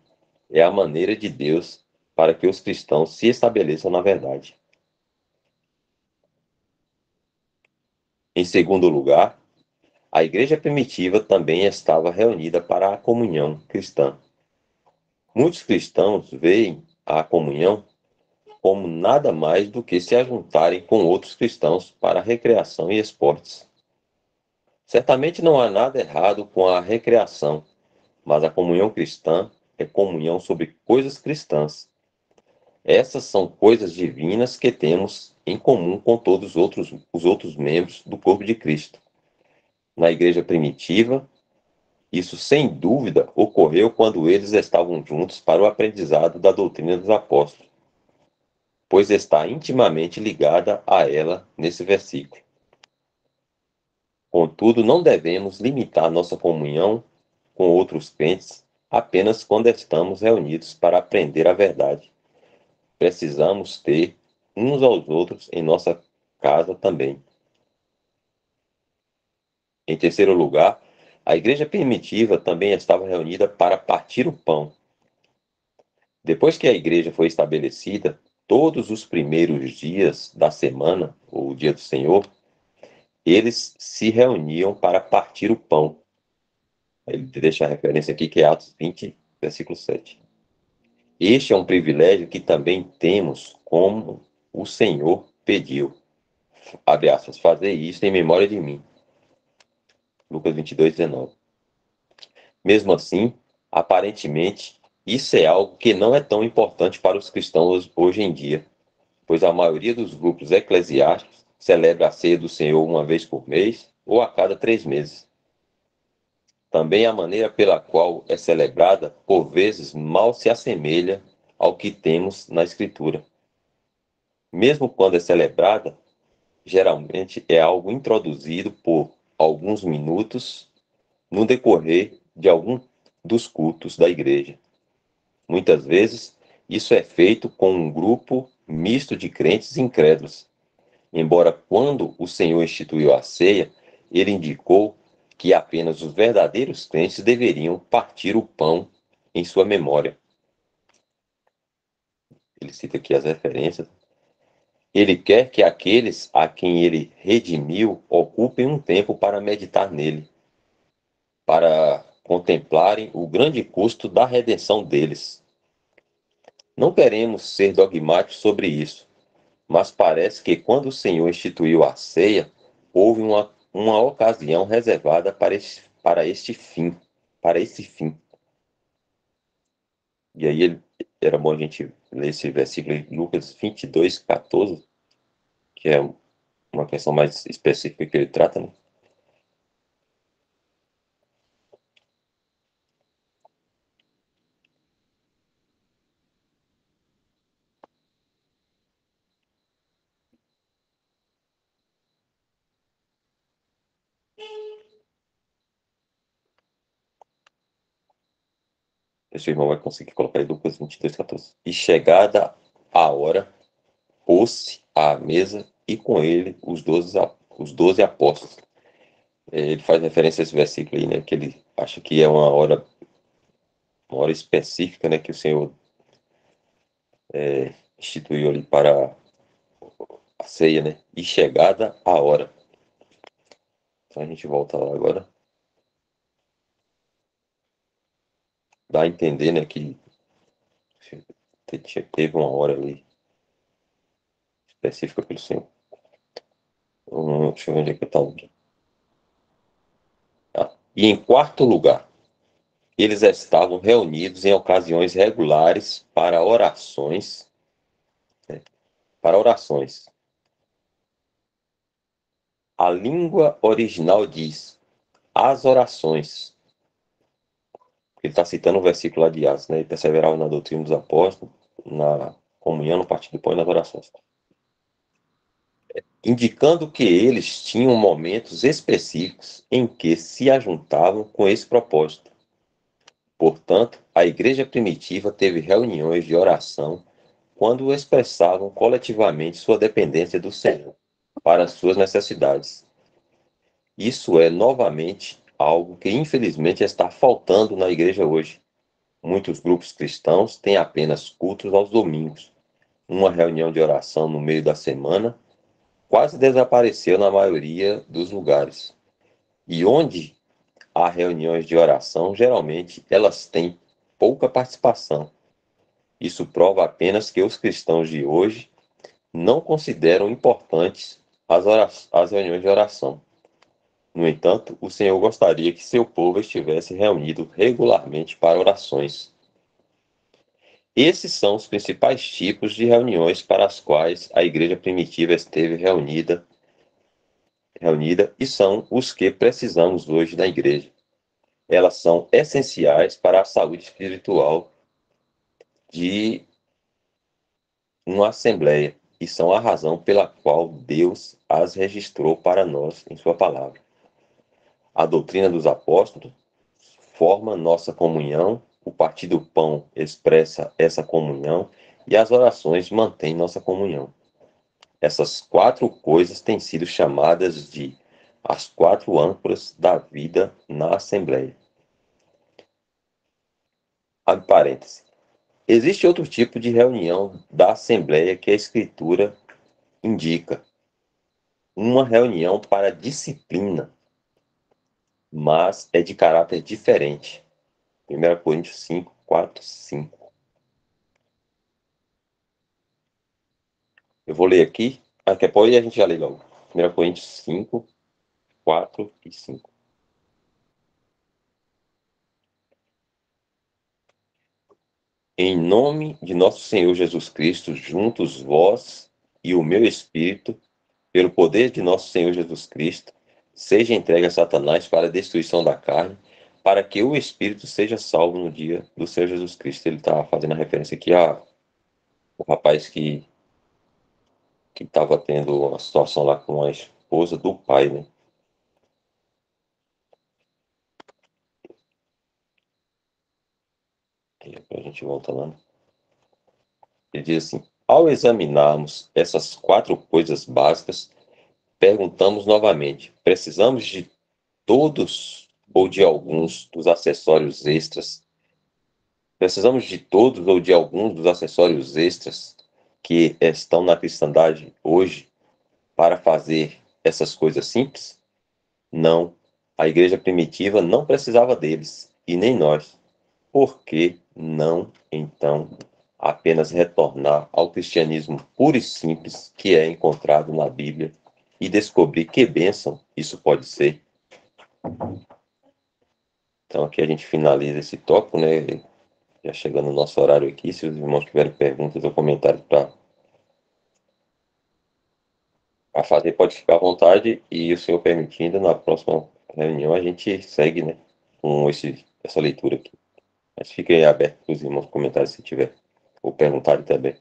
É a maneira de Deus para que os cristãos se estabeleçam na verdade. Em segundo lugar, a igreja primitiva também estava reunida para a comunhão cristã. Muitos cristãos veem a comunhão como nada mais do que se ajuntarem com outros cristãos para recreação e esportes. Certamente não há nada errado com a recreação, mas a comunhão cristã é comunhão sobre coisas cristãs. Essas são coisas divinas que temos em comum com todos os outros membros do corpo de Cristo. Na igreja primitiva, isso sem dúvida ocorreu quando eles estavam juntos para o aprendizado da doutrina dos apóstolos, pois está intimamente ligada a ela nesse versículo. Contudo, não devemos limitar nossa comunhão com outros crentes apenas quando estamos reunidos para aprender a verdade. Precisamos ter uns aos outros em nossa casa também. Em terceiro lugar, a igreja primitiva também estava reunida para partir o pão. Depois que a igreja foi estabelecida, todos os primeiros dias da semana, ou o dia do Senhor, eles se reuniam para partir o pão. Ele deixa a referência aqui que é Atos 20, versículo 7. Este é um privilégio que também temos, como o Senhor pediu. Abre aspas, fazer isso em memória de mim. Lucas 22, 19. Mesmo assim, aparentemente, isso é algo que não é tão importante para os cristãos hoje em dia, pois a maioria dos grupos eclesiásticos celebra a ceia do Senhor uma vez por mês ou a cada 3 meses. Também a maneira pela qual é celebrada, por vezes, mal se assemelha ao que temos na Escritura. Mesmo quando é celebrada, geralmente é algo introduzido por alguns minutos no decorrer de algum dos cultos da igreja. Muitas vezes, isso é feito com um grupo misto de crentes e incrédulos. Embora quando o Senhor instituiu a ceia, ele indicou que apenas os verdadeiros crentes deveriam partir o pão em sua memória. Ele cita aqui as referências. Ele quer que aqueles a quem ele redimiu ocupem um tempo para meditar nele, para contemplarem o grande custo da redenção deles. Não queremos ser dogmáticos sobre isso, mas parece que quando o Senhor instituiu a ceia, houve uma ocasião reservada para este fim. E aí era bom a gente ler esse versículo em Lucas 22, 14, que é uma questão mais específica que ele trata, né? Esse irmão vai conseguir colocar aí Lucas 22, 14. E chegada a hora, pôs-se à mesa e com ele os 12 apóstolos. Ele faz referência a esse versículo aí, né? Que ele acha que é uma hora específica, né? Que o Senhor instituiu ali para a ceia, né? E chegada a hora. Então a gente volta lá agora. Dá a entender, né? Que teve uma hora ali específica pelo Senhor. Deixa eu ver onde é que eu estava. E em quarto lugar, eles estavam reunidos em ocasiões regulares para orações. A língua original diz as orações. Ele está citando o versículo lá de Atos, né? E perseveravam na doutrina dos apóstolos, na comunhão, no partir do pão e nas orações. Indicando que eles tinham momentos específicos em que se ajuntavam com esse propósito. Portanto, a igreja primitiva teve reuniões de oração quando expressavam coletivamente sua dependência do Senhor para suas necessidades. Isso é, novamente, algo que infelizmente está faltando na igreja hoje. Muitos grupos cristãos têm apenas cultos aos domingos. Uma reunião de oração no meio da semana quase desapareceu na maioria dos lugares. E onde há reuniões de oração, geralmente elas têm pouca participação. Isso prova apenas que os cristãos de hoje não consideram importantes as reuniões de oração. No entanto, o Senhor gostaria que seu povo estivesse reunido regularmente para orações. Esses são os principais tipos de reuniões para as quais a igreja primitiva esteve reunida e são os que precisamos hoje na igreja. Elas são essenciais para a saúde espiritual de uma assembleia e são a razão pela qual Deus as registrou para nós em sua palavra. A doutrina dos apóstolos forma nossa comunhão, o partir do pão expressa essa comunhão e as orações mantêm nossa comunhão. Essas 4 coisas têm sido chamadas de as 4 âncoras da vida na Assembleia. Abre parênteses. Existe outro tipo de reunião da Assembleia que a Escritura indica. Uma reunião para disciplina, mas é de caráter diferente. 1 Coríntios 5, 4, 5. Eu vou ler aqui. Quer pôr e a gente já lê logo. 1 Coríntios 5, 4 e 5. Em nome de nosso Senhor Jesus Cristo, juntos vós e o meu espírito, pelo poder de nosso Senhor Jesus Cristo, seja entregue a Satanás para a destruição da carne, para que o espírito seja salvo no dia do Senhor Jesus Cristo. Ele está fazendo a referência aqui ao rapaz que estava tendo uma situação lá com a esposa do pai, né? E a gente volta lá. Né? Ele diz assim: ao examinarmos essas 4 coisas básicas, perguntamos novamente: precisamos de todos ou de alguns dos acessórios extras? Precisamos de todos ou de alguns dos acessórios extras que estão na cristandade hoje para fazer essas coisas simples? Não. A igreja primitiva não precisava deles, e nem nós. Por que não, então, apenas retornar ao cristianismo puro e simples que é encontrado na Bíblia e descobrir que bênção isso pode ser? Então aqui a gente finaliza esse tópico, né? Já chegando no nosso horário aqui, se os irmãos tiverem perguntas ou comentários para fazer, pode ficar à vontade, e o senhor permitindo, na próxima reunião a gente segue, né, com essa leitura aqui. Mas fiquem abertos para os irmãos comentarem se tiver, ou perguntarem também.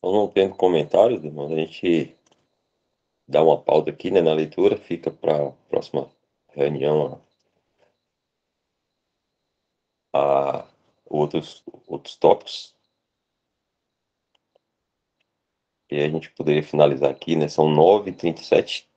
Então, não tendo comentários, irmãos, a gente dá uma pausa aqui, né, na leitura, fica para a próxima reunião a outros tópicos. E a gente poderia finalizar aqui, né? São 9h37.